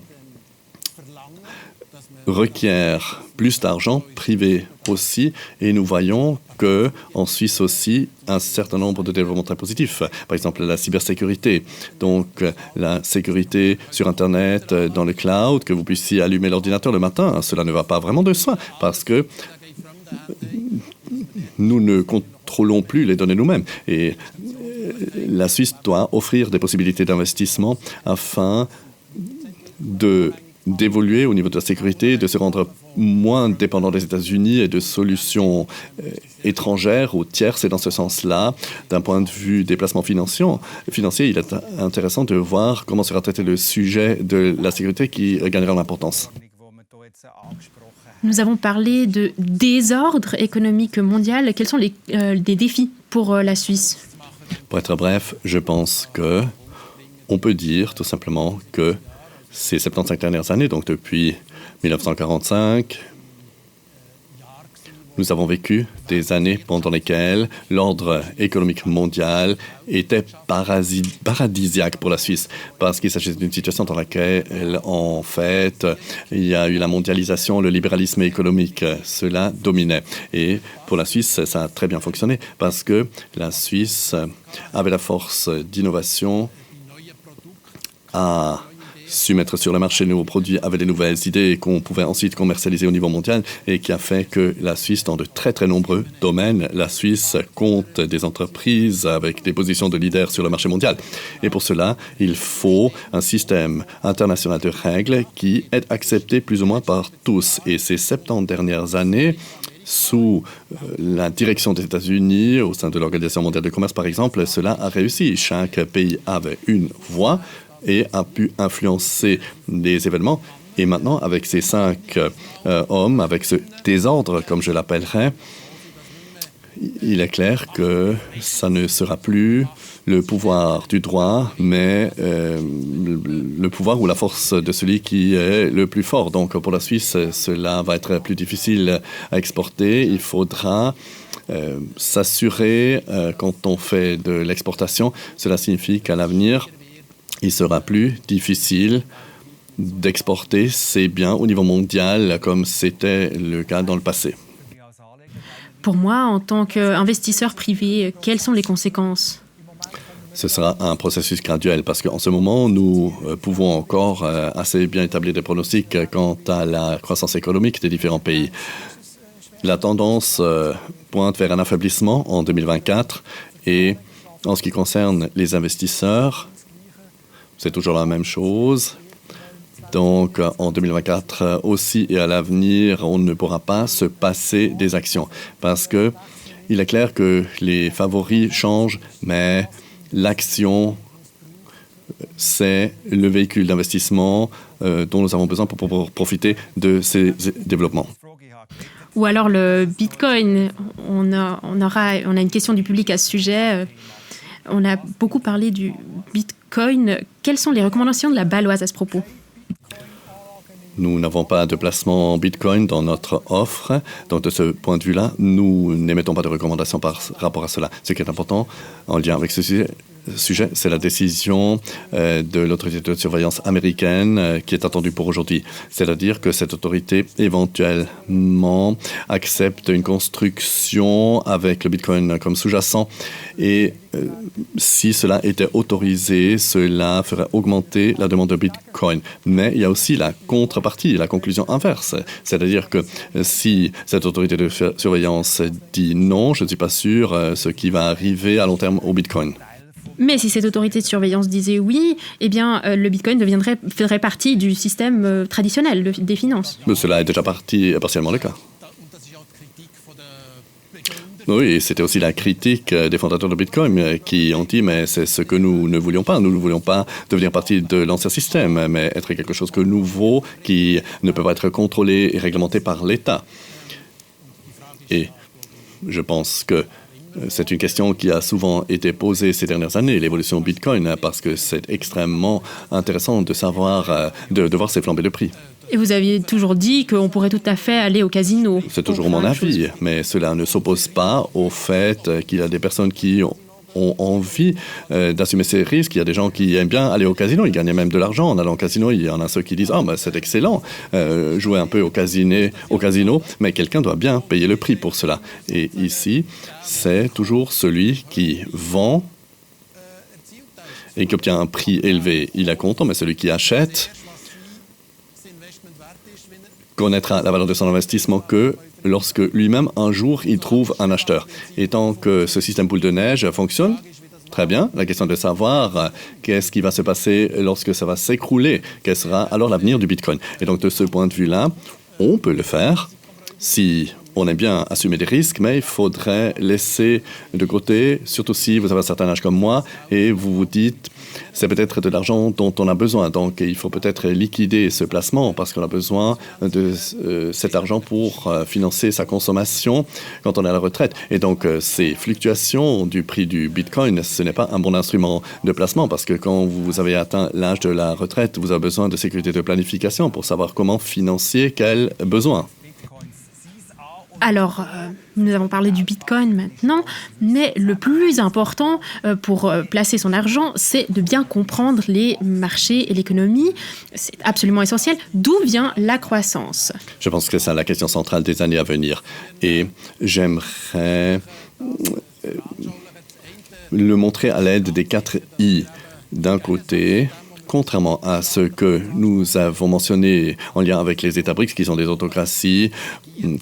requiert plus d'argent privé aussi et nous voyons qu'en Suisse aussi un certain nombre de développements très positifs. Par exemple la cybersécurité, donc la sécurité sur Internet, dans le cloud, que vous puissiez allumer l'ordinateur le matin, cela ne va pas vraiment de soi parce que nous ne contrôlons plus les données nous-mêmes. Et la Suisse doit offrir des possibilités d'investissement afin d'évoluer au niveau de la sécurité, de se rendre moins dépendant des États-Unis et de solutions étrangères ou tierces. Et dans ce sens-là, d'un point de vue des placements financiers, il est intéressant de voir comment sera traité le sujet de la sécurité qui gagnera en importance. Nous avons parlé de désordre économique mondial. Quels sont des défis pour la Suisse? Pour être bref, je pense qu'on peut dire tout simplement que ces 75 dernières années, donc depuis 1945, nous avons vécu des années pendant lesquelles l'ordre économique mondial était paradisiaque pour la Suisse, parce qu'il s'agissait d'une situation dans laquelle, en fait, il y a eu la mondialisation, le libéralisme économique, cela dominait. Et pour la Suisse, ça a très bien fonctionné, parce que la Suisse avait la force d'innovation à su mettre sur le marché de nouveaux produits avec des nouvelles idées qu'on pouvait ensuite commercialiser au niveau mondial et qui a fait que la Suisse, dans de très très nombreux domaines, la Suisse compte des entreprises avec des positions de leader sur le marché mondial. Et pour cela, il faut un système international de règles qui est accepté plus ou moins par tous. Et ces 70 dernières années, sous la direction des États-Unis, au sein de l'Organisation mondiale du commerce par exemple, cela a réussi. Chaque pays avait une voix et a pu influencer des événements. Et maintenant, avec ces 5 hommes, avec ce désordre, comme je l'appellerais, il est clair que ça ne sera plus le pouvoir du droit, mais le pouvoir ou la force de celui qui est le plus fort. Donc, pour la Suisse, cela va être plus difficile à exporter. Il faudra s'assurer, quand on fait de l'exportation, cela signifie qu'à l'avenir, il sera plus difficile d'exporter ces biens au niveau mondial comme c'était le cas dans le passé. Pour moi, en tant qu'investisseur privé, quelles sont les conséquences? Ce sera un processus graduel parce qu'en ce moment, nous pouvons encore assez bien établir des pronostics quant à la croissance économique des différents pays. La tendance pointe vers un affaiblissement en 2024 et en ce qui concerne les investisseurs, c'est toujours la même chose. Donc, en 2024 aussi et à l'avenir, on ne pourra pas se passer des actions parce que il est clair que les favoris changent, mais l'action, c'est le véhicule d'investissement dont nous avons besoin pour profiter de ces développements. Ou alors le Bitcoin. On a une question du public à ce sujet. On a beaucoup parlé du Bitcoin. Quelles sont les recommandations de la Baloise à ce propos? Nous n'avons pas de placement en Bitcoin dans notre offre. Donc, de ce point de vue-là, nous n'émettons pas de recommandations par rapport à cela. Ce qui est important en lien avec ce sujet, c'est la décision de l'autorité de surveillance américaine qui est attendue pour aujourd'hui. C'est-à-dire que cette autorité éventuellement accepte une construction avec le Bitcoin comme sous-jacent et si cela était autorisé, cela ferait augmenter la demande de Bitcoin. Mais il y a aussi la contrepartie, la conclusion inverse. C'est-à-dire que si cette autorité de surveillance dit non, je ne suis pas sûr ce qui va arriver à long terme au Bitcoin. Mais si cette autorité de surveillance disait oui, eh bien, le Bitcoin ferait partie du système traditionnel des finances. Mais cela est déjà partiellement le cas. Oui, et c'était aussi la critique des fondateurs de Bitcoin qui ont dit mais c'est ce que nous ne voulions pas. Nous ne voulions pas devenir partie de l'ancien système, mais être quelque chose de nouveau qui ne peut pas être contrôlé et réglementé par l'État. Et je pense que c'est une question qui a souvent été posée ces dernières années, l'évolution Bitcoin, parce que c'est extrêmement intéressant de savoir, de voir ces flambées de prix. Et vous aviez toujours dit qu'on pourrait tout à fait aller au casino. C'est toujours mon avis, mais cela ne s'oppose pas au fait qu'il y a des personnes qui ont envie d'assumer ces risques. Il y a des gens qui aiment bien aller au casino, ils gagnent même de l'argent en allant au casino. Il y en a ceux qui disent « Ah, c'est excellent, jouer un peu au casino, mais quelqu'un doit bien payer le prix pour cela. » Et ici, c'est toujours celui qui vend et qui obtient un prix élevé. Il est content, mais celui qui achète connaîtra la valeur de son investissement que lorsque lui-même, un jour, il trouve un acheteur. Et tant que ce système boule de neige fonctionne, très bien. La question de savoir qu'est-ce qui va se passer lorsque ça va s'écrouler, quel sera alors l'avenir du Bitcoin. Et donc, de ce point de vue-là, on peut le faire si on aime bien assumer des risques, mais il faudrait laisser de côté, surtout si vous avez un certain âge comme moi, et vous vous dites, c'est peut-être de l'argent dont on a besoin. Donc, il faut peut-être liquider ce placement parce qu'on a besoin de cet argent pour financer sa consommation quand on est à la retraite. Et donc, ces fluctuations du prix du Bitcoin, ce n'est pas un bon instrument de placement parce que quand vous avez atteint l'âge de la retraite, vous avez besoin de sécurité de planification pour savoir comment financer quels besoins. Alors, nous avons parlé du Bitcoin maintenant, mais le plus important pour placer son argent, c'est de bien comprendre les marchés et l'économie. C'est absolument essentiel. D'où vient la croissance? Je pense que c'est la question centrale des années à venir. Et j'aimerais le montrer à l'aide des 4 I. D'un côté, contrairement à ce que nous avons mentionné en lien avec les États BRICS, qui sont des autocraties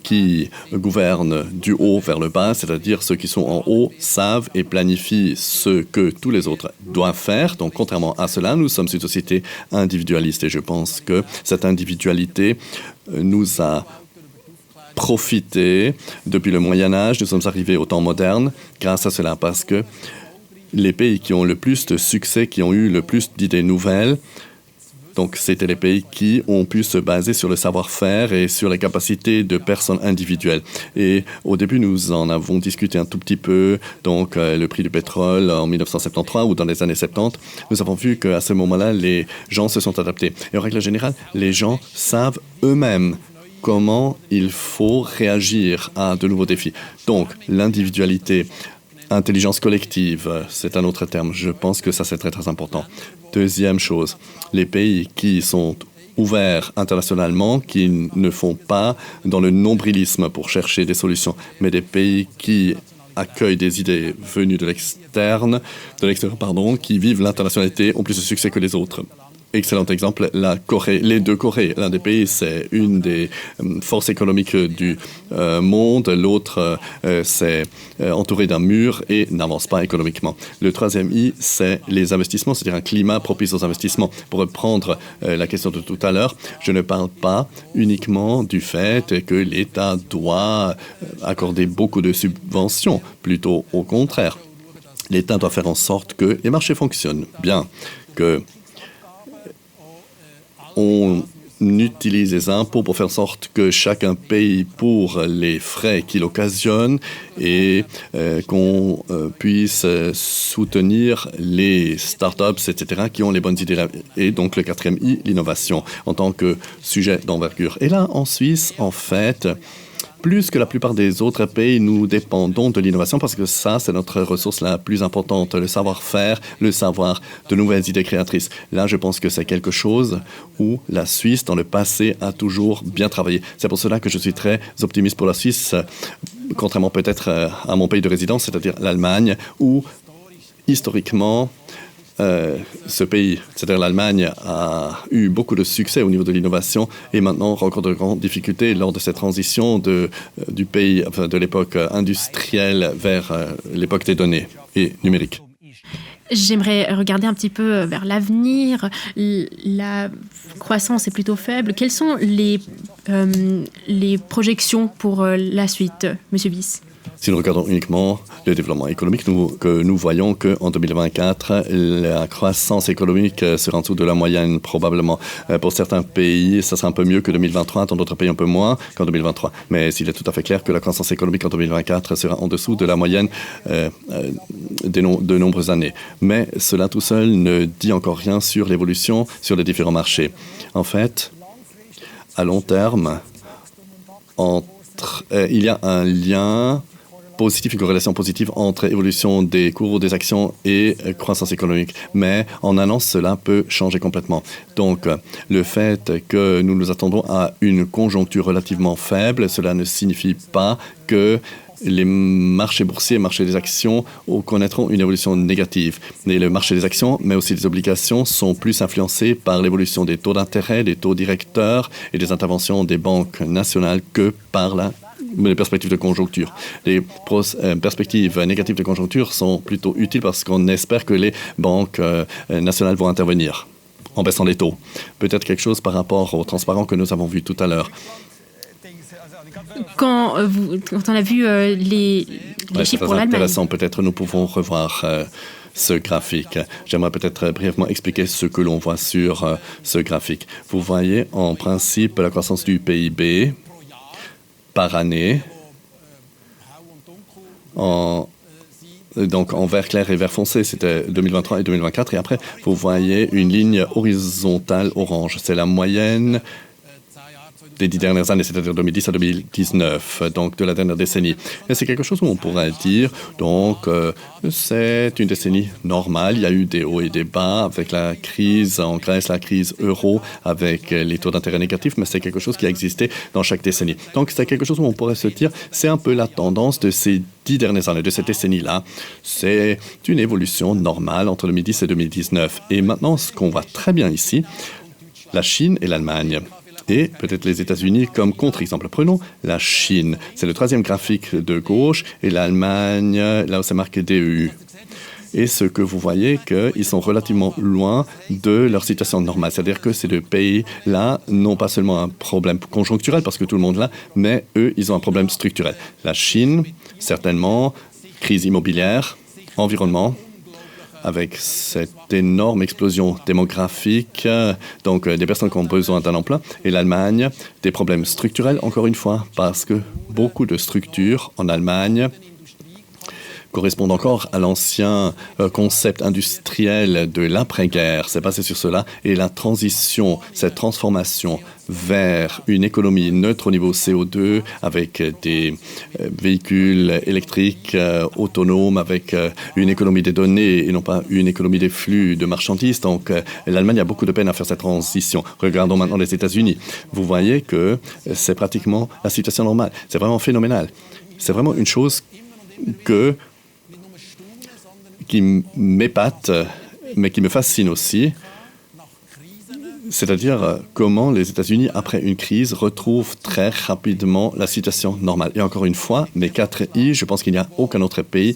qui gouvernent du haut vers le bas, c'est-à-dire ceux qui sont en haut savent et planifient ce que tous les autres doivent faire. Donc, contrairement à cela, nous sommes une société individualiste et je pense que cette individualité nous a profité depuis le Moyen-Âge. Nous sommes arrivés au temps moderne grâce à cela parce que les pays qui ont le plus de succès, qui ont eu le plus d'idées nouvelles, donc c'était les pays qui ont pu se baser sur le savoir-faire et sur les capacités de personnes individuelles. Et au début, nous en avons discuté un tout petit peu, donc le prix du pétrole en 1973 ou dans les années 70. Nous avons vu qu'à ce moment-là, les gens se sont adaptés. Et en règle générale, les gens savent eux-mêmes comment il faut réagir à de nouveaux défis. Donc, l'individualité, intelligence collective, c'est un autre terme. Je pense que ça, c'est très, très important. Deuxième chose, les pays qui sont ouverts internationalement, qui ne font pas dans le nombrilisme pour chercher des solutions, mais des pays qui accueillent des idées venues de l'extérieur, qui vivent l'internationalité, ont plus de succès que les autres. Excellent exemple, la Corée, les deux Corées. L'un des pays, c'est une des forces économiques du monde. L'autre, c'est entouré d'un mur et n'avance pas économiquement. Le troisième I, c'est les investissements, c'est-à-dire un climat propice aux investissements. Pour reprendre la question de tout à l'heure, je ne parle pas uniquement du fait que l'État doit accorder beaucoup de subventions, plutôt au contraire. L'État doit faire en sorte que les marchés fonctionnent bien, que on utilise les impôts pour faire en sorte que chacun paye pour les frais qu'il occasionne et qu'on puisse soutenir les startups, etc., qui ont les bonnes idées. Et donc, le quatrième I, l'innovation, en tant que sujet d'envergure. Et là, en Suisse, en fait, plus que la plupart des autres pays, nous dépendons de l'innovation parce que ça, c'est notre ressource la plus importante, le savoir-faire, le savoir, de nouvelles idées créatrices. Là, je pense que c'est quelque chose où la Suisse, dans le passé, a toujours bien travaillé. C'est pour cela que je suis très optimiste pour la Suisse, contrairement peut-être à mon pays de résidence, c'est-à-dire l'Allemagne, où, historiquement, ce pays, c'est-à-dire l'Allemagne, a eu beaucoup de succès au niveau de l'innovation et maintenant rencontre de grandes difficultés lors de cette transition du pays, enfin, de l'époque industrielle vers l'époque des données et numériques. J'aimerais regarder un petit peu vers l'avenir. La croissance est plutôt faible. Quelles sont les projections pour la suite, Monsieur Biss? Si nous regardons uniquement le développement économique, nous voyons qu'en 2024, la croissance économique sera en dessous de la moyenne probablement. Pour certains pays, ça sera un peu mieux que 2023, dans d'autres pays un peu moins qu'en 2023. Mais il est tout à fait clair que la croissance économique en 2024 sera en dessous de la moyenne de nombreuses années. Mais cela tout seul ne dit encore rien sur l'évolution sur les différents marchés. En fait, à long terme, il y a un lien positif, une corrélation positive entre évolution des cours des actions et croissance économique. Mais en un an, cela peut changer complètement. Donc, le fait que nous nous attendons à une conjoncture relativement faible, cela ne signifie pas que les marchés boursiers et marchés des actions connaîtront une évolution négative. Et le marché des actions, mais aussi des obligations, sont plus influencés par l'évolution des taux d'intérêt, des taux directeurs et des interventions des banques nationales que par la les perspectives de conjoncture. Les perspectives négatives de conjoncture sont plutôt utiles parce qu'on espère que les banques nationales vont intervenir en baissant les taux. Peut-être quelque chose par rapport au transparent que nous avons vu tout à l'heure. Quand on a vu les chiffres pour l'Allemagne. Intéressant. Peut-être nous pouvons revoir ce graphique. J'aimerais peut-être brièvement expliquer ce que l'on voit sur ce graphique. Vous voyez en principe la croissance du PIB par année donc en vert clair et vert foncé, c'était 2023 et 2024. Et après, vous voyez une ligne horizontale orange. C'est la moyenne des 10 dernières années, c'est-à-dire 2010 à 2019, donc de la dernière décennie. Et c'est quelque chose où on pourrait dire, donc, c'est une décennie normale. Il y a eu des hauts et des bas avec la crise en Grèce, la crise euro, avec les taux d'intérêt négatifs, mais c'est quelque chose qui a existé dans chaque décennie. Donc, c'est quelque chose où on pourrait se dire, c'est un peu la tendance de ces 10 dernières années, de cette décennie-là. C'est une évolution normale entre 2010 et 2019. Et maintenant, ce qu'on voit très bien ici, la Chine et l'Allemagne. Et peut-être les États-Unis comme contre-exemple. Prenons la Chine. C'est le troisième graphique de gauche et l'Allemagne, là où c'est marqué DEU. Et ce que vous voyez, qu'ils sont relativement loin de leur situation normale. C'est-à-dire que ces deux pays-là n'ont pas seulement un problème conjoncturel, parce que tout le monde l'a, mais eux, ils ont un problème structurel. La Chine, certainement, crise immobilière, environnement, avec cette énorme explosion démographique, donc des personnes qui ont besoin d'un emploi, et l'Allemagne, des problèmes structurels, encore une fois, parce que beaucoup de structures en Allemagne correspondent encore à l'ancien concept industriel de l'après-guerre. C'est basé sur cela. Et la transition, cette transformation vers une économie neutre au niveau CO2, avec des véhicules électriques autonomes, avec une économie des données et non pas une économie des flux de marchandises. Donc, l'Allemagne a beaucoup de peine à faire cette transition. Regardons maintenant les États-Unis. Vous voyez que c'est pratiquement la situation normale. C'est vraiment phénoménal. C'est vraiment une chose qui m'épate, mais qui me fascine aussi, c'est-à-dire comment les États-Unis, après une crise, retrouvent très rapidement la situation normale. Et encore une fois, mes 4 I, je pense qu'il n'y a aucun autre pays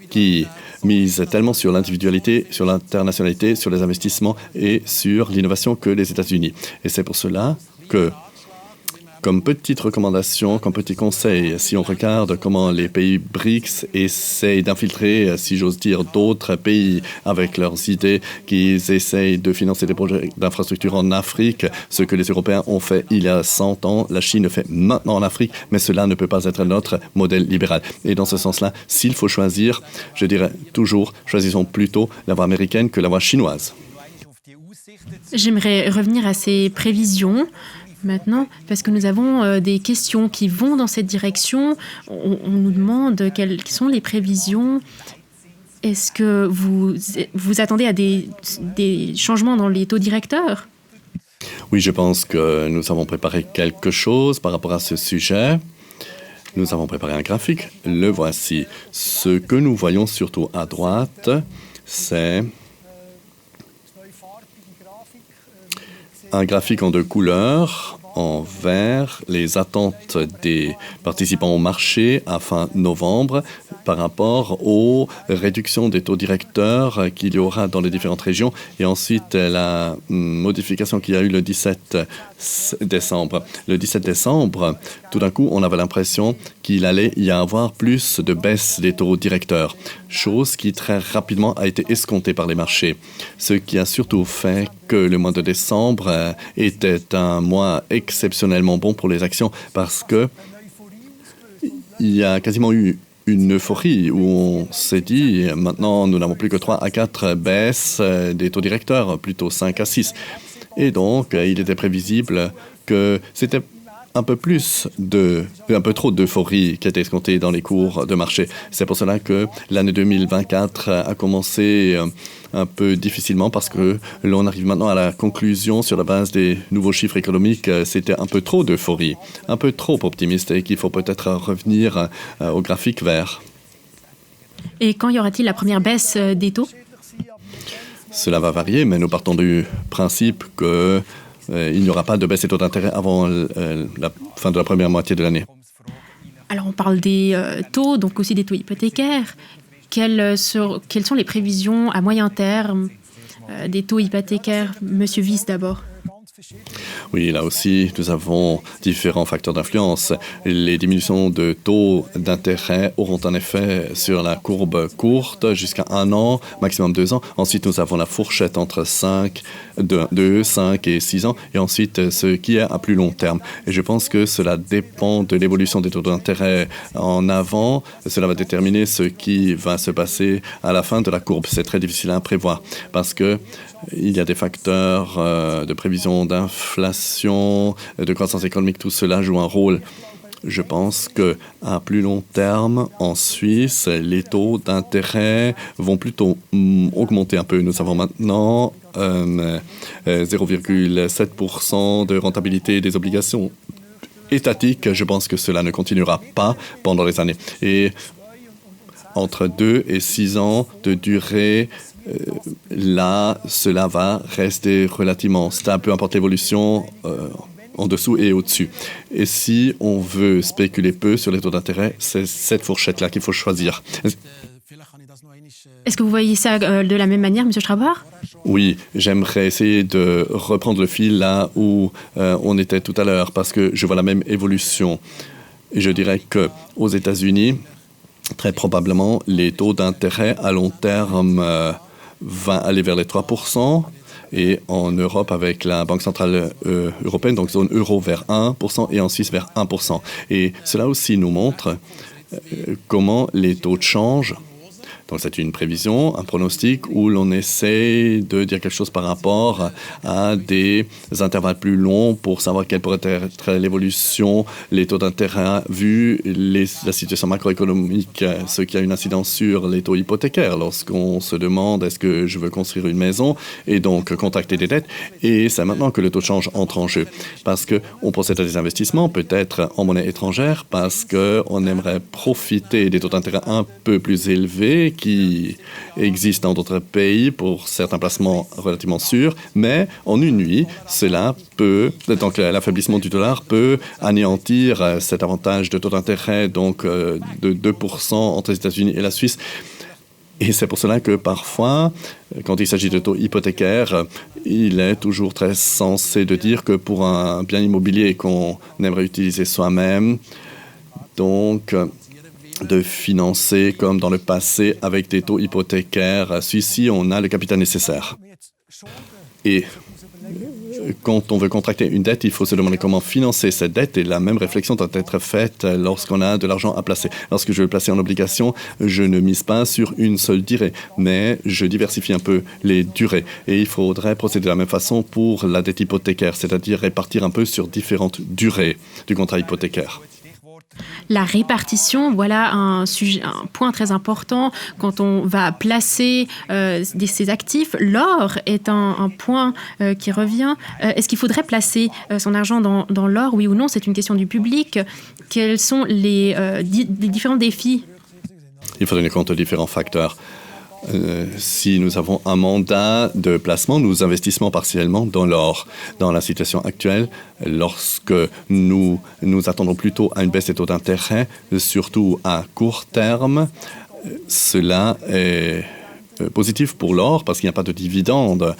qui mise tellement sur l'individualité, sur l'internationalité, sur les investissements et sur l'innovation que les États-Unis. Et c'est pour cela que, comme petite recommandation, comme petit conseil, si on regarde comment les pays BRICS essayent d'infiltrer, si j'ose dire, d'autres pays avec leurs idées, qu'ils essayent de financer des projets d'infrastructure en Afrique, ce que les Européens ont fait il y a 100 ans, la Chine le fait maintenant en Afrique, mais cela ne peut pas être notre modèle libéral. Et dans ce sens-là, s'il faut choisir, je dirais toujours, choisissons plutôt la voie américaine que la voie chinoise. J'aimerais revenir à ces prévisions. Maintenant, parce que nous avons des questions qui vont dans cette direction. On nous demande quelles sont les prévisions. Est-ce que vous attendez à des changements dans les taux directeurs? Oui, je pense que nous avons préparé quelque chose par rapport à ce sujet. Nous avons préparé un graphique. Le voici. Ce que nous voyons surtout à droite, c'est un graphique en 2 couleurs. En vert, les attentes des participants au marché à fin novembre par rapport aux réductions des taux directeurs qu'il y aura dans les différentes régions. Et ensuite, la modification qu'il y a eu le 17 décembre. Le 17 décembre, tout d'un coup, on avait l'impression qu'il allait y avoir plus de baisse des taux directeurs, chose qui très rapidement a été escomptée par les marchés. Ce qui a surtout fait que le mois de décembre était un mois exceptionnellement bon pour les actions parce que il y a quasiment eu une euphorie où on s'est dit maintenant nous n'avons plus que 3 à 4 baisses des taux directeurs, plutôt 5 à 6. Et donc il était prévisible que c'était un peu trop d'euphorie qui était escomptée dans les cours de marché. C'est pour cela que l'année 2024 a commencé un peu difficilement parce que l'on arrive maintenant à la conclusion sur la base des nouveaux chiffres économiques. C'était un peu trop d'euphorie, un peu trop optimiste et qu'il faut peut-être revenir au graphique vert. Et quand y aura-t-il la première baisse des taux? Cela va varier, mais nous partons du principe que il n'y aura pas de baisse des taux d'intérêt avant la fin de la première moitié de l'année. Alors on parle des taux, donc aussi des taux hypothécaires. Quelles sont les prévisions à moyen terme des taux hypothécaires? Monsieur Wyss d'abord. Oui, là aussi, nous avons différents facteurs d'influence. Les diminutions de taux d'intérêt auront un effet sur la courbe courte jusqu'à 1 an, maximum 2 ans. Ensuite, nous avons la fourchette entre 2, 5 et 6 ans. Et ensuite, ce qui est à plus long terme. Et je pense que cela dépend de l'évolution des taux d'intérêt en avant. Cela va déterminer ce qui va se passer à la fin de la courbe. C'est très difficile à prévoir parce que il y a des facteurs de prévision d'inflation, de croissance économique, tout cela joue un rôle. Je pense qu'à plus long terme, en Suisse, les taux d'intérêt vont plutôt augmenter un peu. Nous avons maintenant 0,7% de rentabilité des obligations étatiques. Je pense que cela ne continuera pas pendant les années. Et entre 2 et 6 ans de durée, là, cela va rester relativement stable, peu importe l'évolution en dessous et au-dessus. Et si on veut spéculer peu sur les taux d'intérêt, c'est cette fourchette-là qu'il faut choisir. Est-ce que vous voyez ça de la même manière, M. Strabor? Oui, j'aimerais essayer de reprendre le fil là où on était tout à l'heure, parce que je vois la même évolution. Et je dirais qu'aux États-Unis, très probablement, les taux d'intérêt à long terme va aller vers les 3%, et en Europe avec la Banque centrale européenne, donc zone euro vers 1%, et en Suisse vers 1%. Et cela aussi nous montre comment les taux de change. Donc c'est une prévision, un pronostic où l'on essaie de dire quelque chose par rapport à des intervalles plus longs pour savoir quelle pourrait être l'évolution, les taux d'intérêt vu la situation macroéconomique, ce qui a une incidence sur les taux hypothécaires lorsqu'on se demande est-ce que je veux construire une maison et donc contracter des dettes. Et c'est maintenant que le taux de change entre en jeu parce qu'on procède à des investissements peut-être en monnaie étrangère parce qu'on aimerait profiter des taux d'intérêt un peu plus élevés qui existent dans d'autres pays pour certains placements relativement sûrs, mais en une nuit, cela peut, donc l'affaiblissement du dollar peut anéantir cet avantage de taux d'intérêt donc de 2% entre les États-Unis et la Suisse. Et c'est pour cela que parfois, quand il s'agit de taux hypothécaires, il est toujours très sensé de dire que pour un bien immobilier qu'on aimerait utiliser soi-même, donc de financer comme dans le passé avec des taux hypothécaires. Celui-ci, on a le capital nécessaire. Et quand on veut contracter une dette, il faut se demander comment financer cette dette et la même réflexion doit être faite lorsqu'on a de l'argent à placer. Lorsque je veux placer en obligation, je ne mise pas sur une seule durée, mais je diversifie un peu les durées. Et il faudrait procéder de la même façon pour la dette hypothécaire, c'est-à-dire répartir un peu sur différentes durées du contrat hypothécaire. La répartition, voilà un point très important quand on va placer ses actifs. L'or est un point qui revient. Est-ce qu'il faudrait placer son argent dans l'or, oui ou non? C'est une question du public. Quels sont les différents défis? Il faut tenir compte de différents facteurs. Si nous avons un mandat de placement, nous investissons partiellement dans l'or. Dans la situation actuelle, lorsque nous attendons plutôt à une baisse des taux d'intérêt, surtout à court terme, cela est positif pour l'or parce qu'il n'y a pas de dividende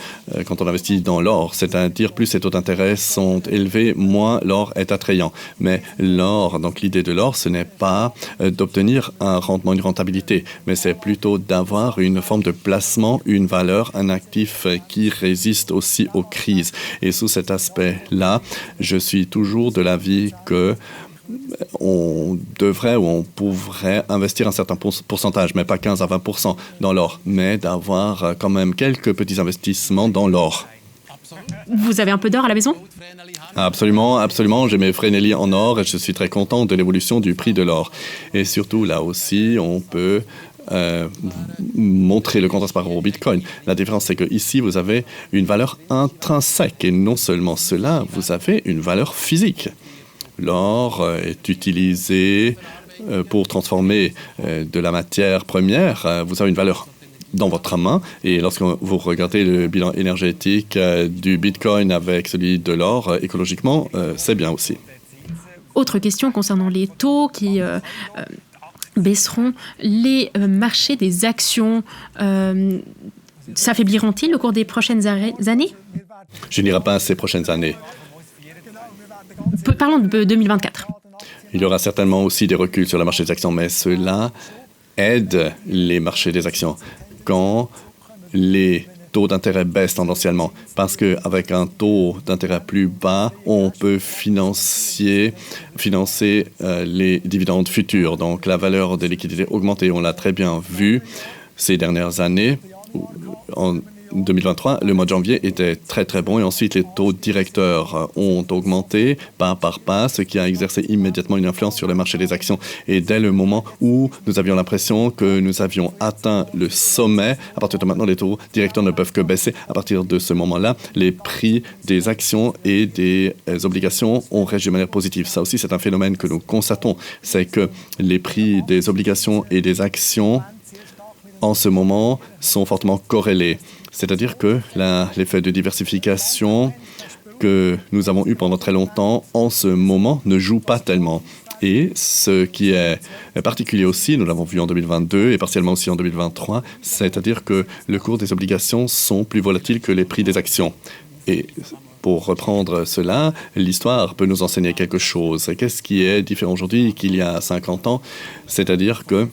quand on investit dans l'or. C'est-à-dire, plus ces taux d'intérêt sont élevés, moins l'or est attrayant. Mais l'or, donc l'idée de l'or, ce n'est pas d'obtenir un rendement, une rentabilité, mais c'est plutôt d'avoir une forme de placement, une valeur, un actif qui résiste aussi aux crises. Et sous cet aspect-là, je suis toujours de l'avis que on devrait ou on pourrait investir un certain pourcentage, mais pas 15 à 20% dans l'or, mais d'avoir quand même quelques petits investissements dans l'or. Vous avez un peu d'or à la maison? Absolument, absolument. J'ai mes Fresnelli en or et je suis très content de l'évolution du prix de l'or. Et surtout, là aussi, on peut montrer le contraste par rapport au Bitcoin. La différence, c'est qu'ici, vous avez une valeur intrinsèque et non seulement cela, vous avez une valeur physique. L'or est utilisé pour transformer de la matière première. Vous avez une valeur dans votre main. Et lorsque vous regardez le bilan énergétique du Bitcoin avec celui de l'or, écologiquement, c'est bien aussi. Autre question concernant les taux qui baisseront. Les marchés des actions s'affaibliront-ils au cours des prochaines années? Je n'irai pas ces prochaines années. Parlons de 2024. Il y aura certainement aussi des reculs sur le marché des actions, mais cela aide les marchés des actions quand les taux d'intérêt baissent tendanciellement. Parce qu'avec un taux d'intérêt plus bas, on peut financer les dividendes futurs. Donc la valeur des liquidités augmente et on l'a très bien vu ces dernières années. En 2023, le mois de janvier était très, très bon et ensuite les taux directeurs ont augmenté pas par pas, ce qui a exercé immédiatement une influence sur le marché des actions. Et dès le moment où nous avions l'impression que nous avions atteint le sommet, à partir de maintenant, les taux directeurs ne peuvent que baisser. À partir de ce moment-là, les prix des actions et des obligations ont réagi de manière positive. Ça aussi, c'est un phénomène que nous constatons. C'est que les prix des obligations et des actions en ce moment sont fortement corrélés. C'est-à-dire que l'effet de diversification que nous avons eu pendant très longtemps, en ce moment, ne joue pas tellement. Et ce qui est particulier aussi, nous l'avons vu en 2022 et partiellement aussi en 2023, c'est-à-dire que le cours des obligations sont plus volatiles que les prix des actions. Et pour reprendre cela, l'histoire peut nous enseigner quelque chose. Qu'est-ce qui est différent aujourd'hui qu'il y a 50 ans? C'est-à-dire que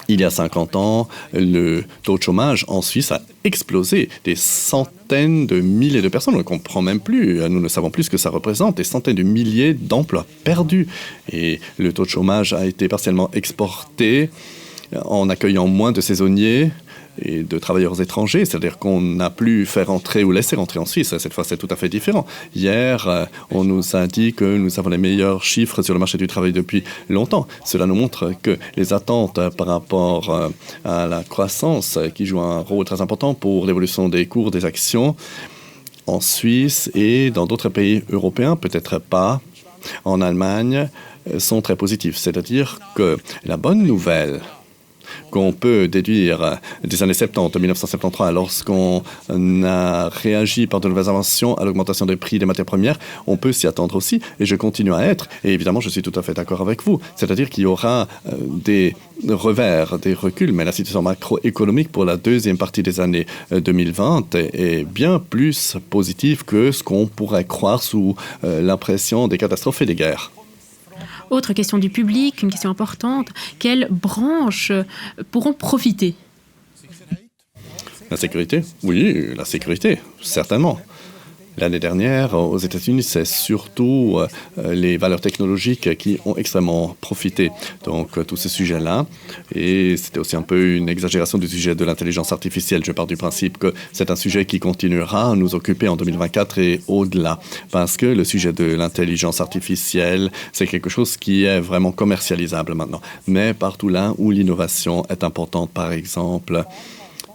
il y a 50 ans, le taux de chômage en Suisse a explosé. Des centaines de milliers de personnes, on ne comprend même plus, nous ne savons plus ce que ça représente, des centaines de milliers d'emplois perdus. Et le taux de chômage a été partiellement exporté en accueillant moins de saisonniers et de travailleurs étrangers, c'est-à-dire qu'on n'a plus fait rentrer ou laissé rentrer en Suisse. Cette fois, c'est tout à fait différent. Hier, on nous a dit que nous avons les meilleurs chiffres sur le marché du travail depuis longtemps. Cela nous montre que les attentes par rapport à la croissance, qui joue un rôle très important pour l'évolution des cours des actions en Suisse et dans d'autres pays européens, peut-être pas, en Allemagne, sont très positives. C'est-à-dire que la bonne nouvelle qu'on peut déduire des années 70, 1973, lorsqu'on a réagi par de nouvelles inventions à l'augmentation des prix des matières premières, on peut s'y attendre aussi, et je continue à être, et évidemment je suis tout à fait d'accord avec vous, c'est-à-dire qu'il y aura des revers, des reculs, mais la situation macroéconomique pour la deuxième partie des années 2020 est bien plus positive que ce qu'on pourrait croire sous l'impression des catastrophes et des guerres. Autre question du public, une question importante. Quelles branches pourront profiter? La sécurité? Oui, la sécurité, certainement. L'année dernière, aux États-Unis, c'est surtout les valeurs technologiques qui ont extrêmement profité. Donc, tous ces sujets-là. Et c'était aussi un peu une exagération du sujet de l'intelligence artificielle. Je pars du principe que c'est un sujet qui continuera à nous occuper en 2024 et au-delà. Parce que le sujet de l'intelligence artificielle, c'est quelque chose qui est vraiment commercialisable maintenant. Mais partout là où l'innovation est importante, par exemple,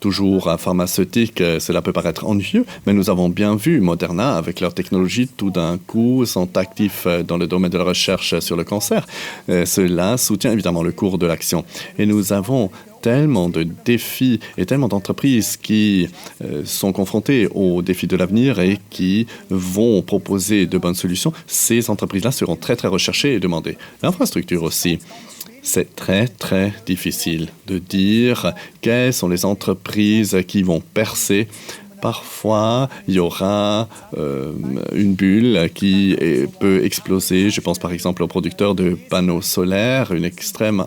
toujours pharmaceutique, cela peut paraître ennuyeux, mais nous avons bien vu Moderna, avec leur technologie, tout d'un coup, sont actifs dans le domaine de la recherche sur le cancer. Cela soutient évidemment le cours de l'action. Et nous avons tellement de défis et tellement d'entreprises qui sont confrontées aux défis de l'avenir et qui vont proposer de bonnes solutions. Ces entreprises-là seront très, très recherchées et demandées. L'infrastructure aussi. C'est très, très difficile de dire quelles sont les entreprises qui vont percer. Parfois, il y aura une bulle qui peut exploser. Je pense par exemple aux producteurs de panneaux solaires, une extrême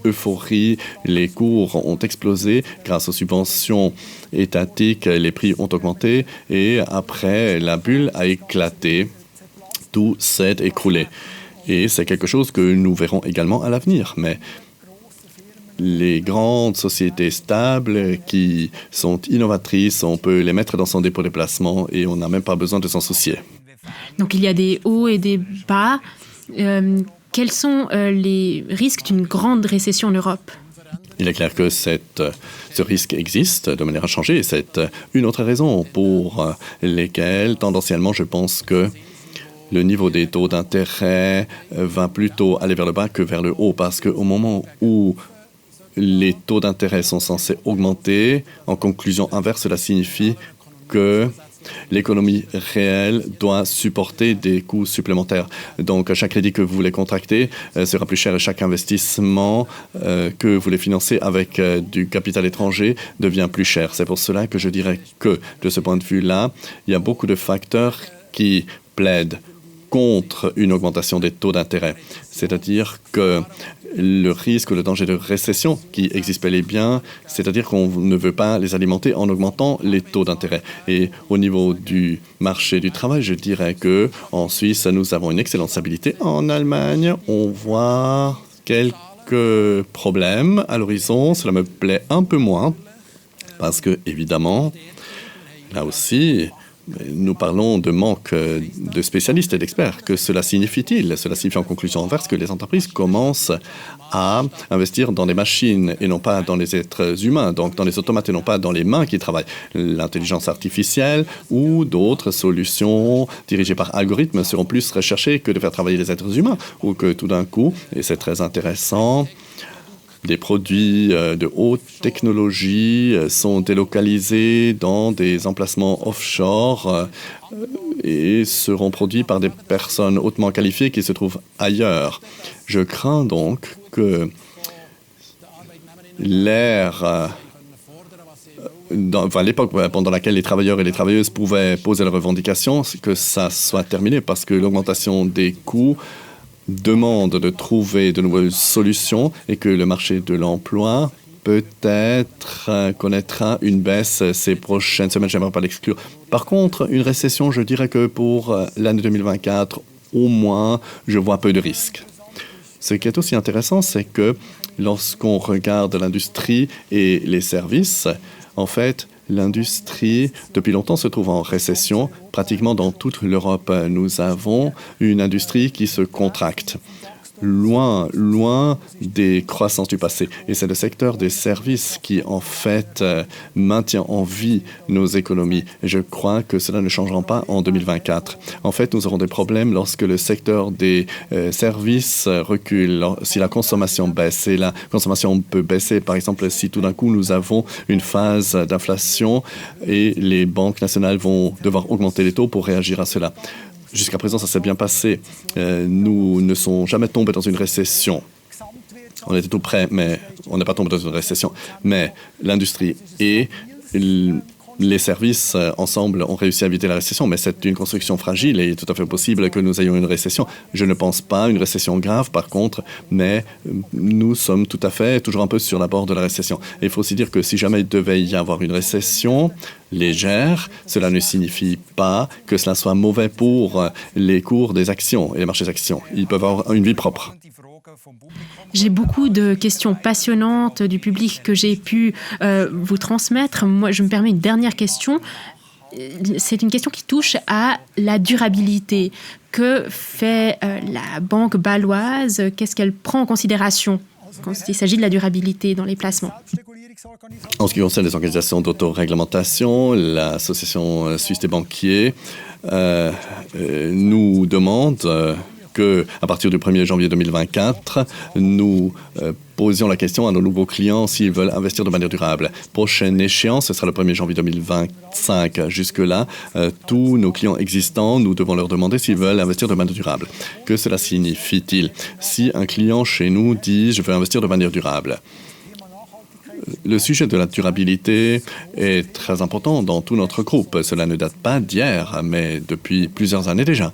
euphorie. Les cours ont explosé grâce aux subventions étatiques. Les prix ont augmenté et après, la bulle a éclaté. Tout s'est écroulé. Et c'est quelque chose que nous verrons également à l'avenir. Mais les grandes sociétés stables qui sont innovatrices, on peut les mettre dans son dépôt de placement et on n'a même pas besoin de s'en soucier. Donc il y a des hauts et des bas. Quels sont les risques d'une grande récession en Europe ? Il est clair que ce risque existe de manière inchangée et c'est une autre raison pour lesquelles, tendanciellement, je pense que le niveau des taux d'intérêt va plutôt aller vers le bas que vers le haut, parce qu'au moment où les taux d'intérêt sont censés augmenter, en conclusion inverse, cela signifie que L'économie réelle doit supporter des coûts supplémentaires. Donc, chaque crédit que vous voulez contracter sera plus cher et chaque investissement que vous voulez financer avec du capital étranger devient plus cher. C'est pour cela que je dirais que, de ce point de vue-là, il y a beaucoup de facteurs qui plaident contre une augmentation des taux d'intérêt. C'est-à-dire que le risque ou le danger de récession qui existe bel et bien, c'est-à-dire qu'on ne veut pas les alimenter en augmentant les taux d'intérêt. Et au niveau du marché du travail, je dirais que en Suisse, nous avons une excellente stabilité. En Allemagne, on voit quelques problèmes à l'horizon. Cela me plaît un peu moins parce que, évidemment, là aussi, nous parlons de manque de spécialistes et d'experts. Que cela signifie-t-il? Cela signifie en conclusion inverse que les entreprises commencent à investir dans des machines et non pas dans les êtres humains, donc dans les automates et non pas dans les mains qui travaillent. L'intelligence artificielle ou d'autres solutions dirigées par algorithmes seront plus recherchées que de faire travailler les êtres humains ou que tout d'un coup, et c'est très intéressant, des produits de haute technologie sont délocalisés dans des emplacements offshore et seront produits par des personnes hautement qualifiées qui se trouvent ailleurs. Je crains donc que l'époque pendant laquelle les travailleurs et les travailleuses pouvaient poser leurs revendications, que ça soit terminé parce que l'augmentation des coûts demande de trouver de nouvelles solutions et que le marché de l'emploi peut-être connaîtra une baisse ces prochaines semaines. Je n'aimerais pas l'exclure. Par contre, une récession, je dirais que pour l'année 2024, au moins, je vois peu de risques. Ce qui est aussi intéressant, c'est que lorsqu'on regarde l'industrie et les services, en fait, l'industrie, depuis longtemps, se trouve en récession. Pratiquement dans toute l'Europe, nous avons une industrie qui se contracte. Loin des croissances du passé. Et c'est le secteur des services qui, en fait, maintient en vie nos économies. Et je crois que cela ne changera pas en 2024. En fait, nous aurons des problèmes lorsque le secteur des services recule, si la consommation baisse. Et la consommation peut baisser, par exemple, si tout d'un coup nous avons une phase d'inflation et les banques nationales vont devoir augmenter les taux pour réagir à cela. Jusqu'à présent, ça s'est bien passé. Nous ne sommes jamais tombés dans une récession. On était tout près, mais on n'est pas tombé dans une récession. Mais l'industrie et les services, ensemble, ont réussi à éviter la récession. Mais c'est une construction fragile et il est tout à fait possible que nous ayons une récession. Je ne pense pas une récession grave, par contre, mais nous sommes tout à fait toujours un peu sur la bord de la récession. Et il faut aussi dire que si jamais il devait y avoir une récession légère, cela ne signifie pas que cela soit mauvais pour les cours des actions et les marchés d'actions. Ils peuvent avoir une vie propre. J'ai beaucoup de questions passionnantes du public que j'ai pu vous transmettre. Moi, je me permets une dernière question. C'est une question qui touche à la durabilité. Que fait la Banque bâloise? Qu'est-ce qu'elle prend en considération quand il s'agit de la durabilité dans les placements? En ce qui concerne les organisations d'autoréglementation, l'Association suisse des banquiers nous demande qu'à partir du 1er janvier 2024, nous posions la question à nos nouveaux clients s'ils veulent investir de manière durable. Prochaine échéance, ce sera le 1er janvier 2025. Jusque-là, tous nos clients existants, nous devons leur demander s'ils veulent investir de manière durable. Que cela signifie-t-il? Si un client chez nous dit « je veux investir de manière durable », le sujet de la durabilité est très important dans tout notre groupe. Cela ne date pas d'hier, mais depuis plusieurs années déjà.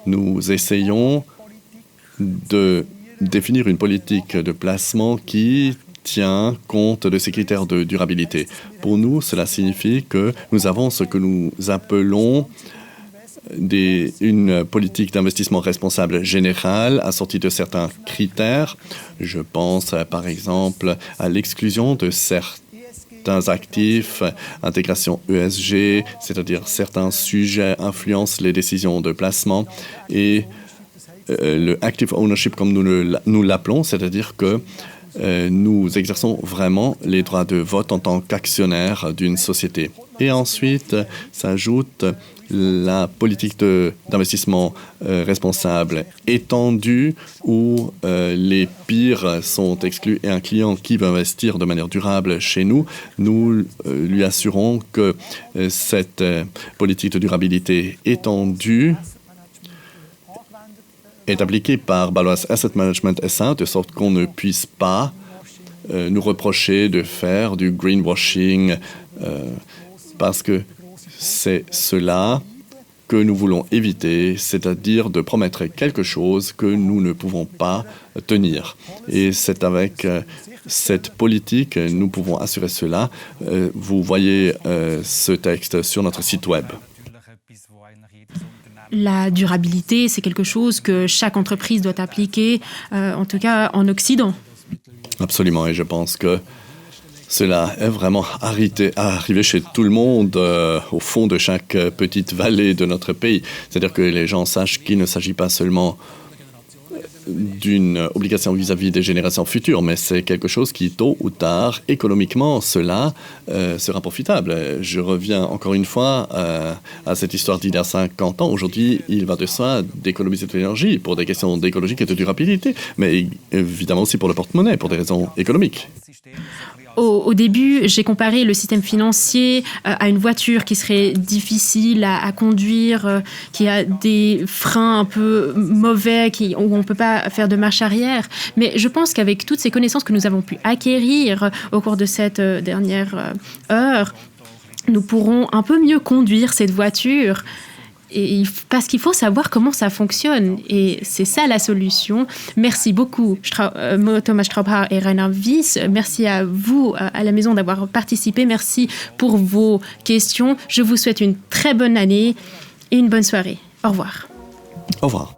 Nous essayons de définir une politique de placement qui tient compte de ces critères de durabilité. Pour nous, cela signifie que nous avons ce que nous appelons une politique d'investissement responsable générale assortie de certains critères. Je pense par exemple à l'exclusion de certains actifs, intégration ESG, c'est-à-dire certains sujets influencent les décisions de placement et le active ownership comme nous l'appelons, c'est-à-dire que nous exerçons vraiment les droits de vote en tant qu'actionnaire d'une société. Et ensuite s'ajoute la politique d'investissement responsable étendue où les pires sont exclus et un client qui veut investir de manière durable chez nous, nous lui assurons que cette politique de durabilité étendue est appliquée par Baloise Asset Management SA de sorte qu'on ne puisse pas nous reprocher de faire du greenwashing parce que c'est cela que nous voulons éviter, c'est-à-dire de promettre quelque chose que nous ne pouvons pas tenir. Et c'est avec cette politique, nous pouvons assurer cela. Vous voyez ce texte sur notre site web. La durabilité, c'est quelque chose que chaque entreprise doit appliquer, en tout cas en Occident. Absolument, et je pense que cela est vraiment arrivé chez tout le monde, au fond de chaque petite vallée de notre pays. C'est-à-dire que les gens sachent qu'il ne s'agit pas seulement d'une obligation vis-à-vis des générations futures, mais c'est quelque chose qui, tôt ou tard, économiquement, cela sera profitable. Je reviens encore une fois à cette histoire d'il y a 50 ans. Aujourd'hui, il va de soi d'économiser de l'énergie pour des questions d'écologie et de durabilité, mais évidemment aussi pour le porte-monnaie, pour des raisons économiques. Au début, j'ai comparé le système financier à une voiture qui serait difficile à conduire, qui a des freins un peu mauvais, où on ne peut pas faire de marche arrière. Mais je pense qu'avec toutes ces connaissances que nous avons pu acquérir au cours de cette dernière heure, nous pourrons un peu mieux conduire cette voiture. Parce qu'il faut savoir comment ça fonctionne. Et c'est ça la solution. Merci beaucoup, Thomas Straubhaar et Rainer Wyss. Merci à vous, à la maison, d'avoir participé. merci pour vos questions. Je vous souhaite une très bonne année et une bonne soirée. Au revoir. Au revoir.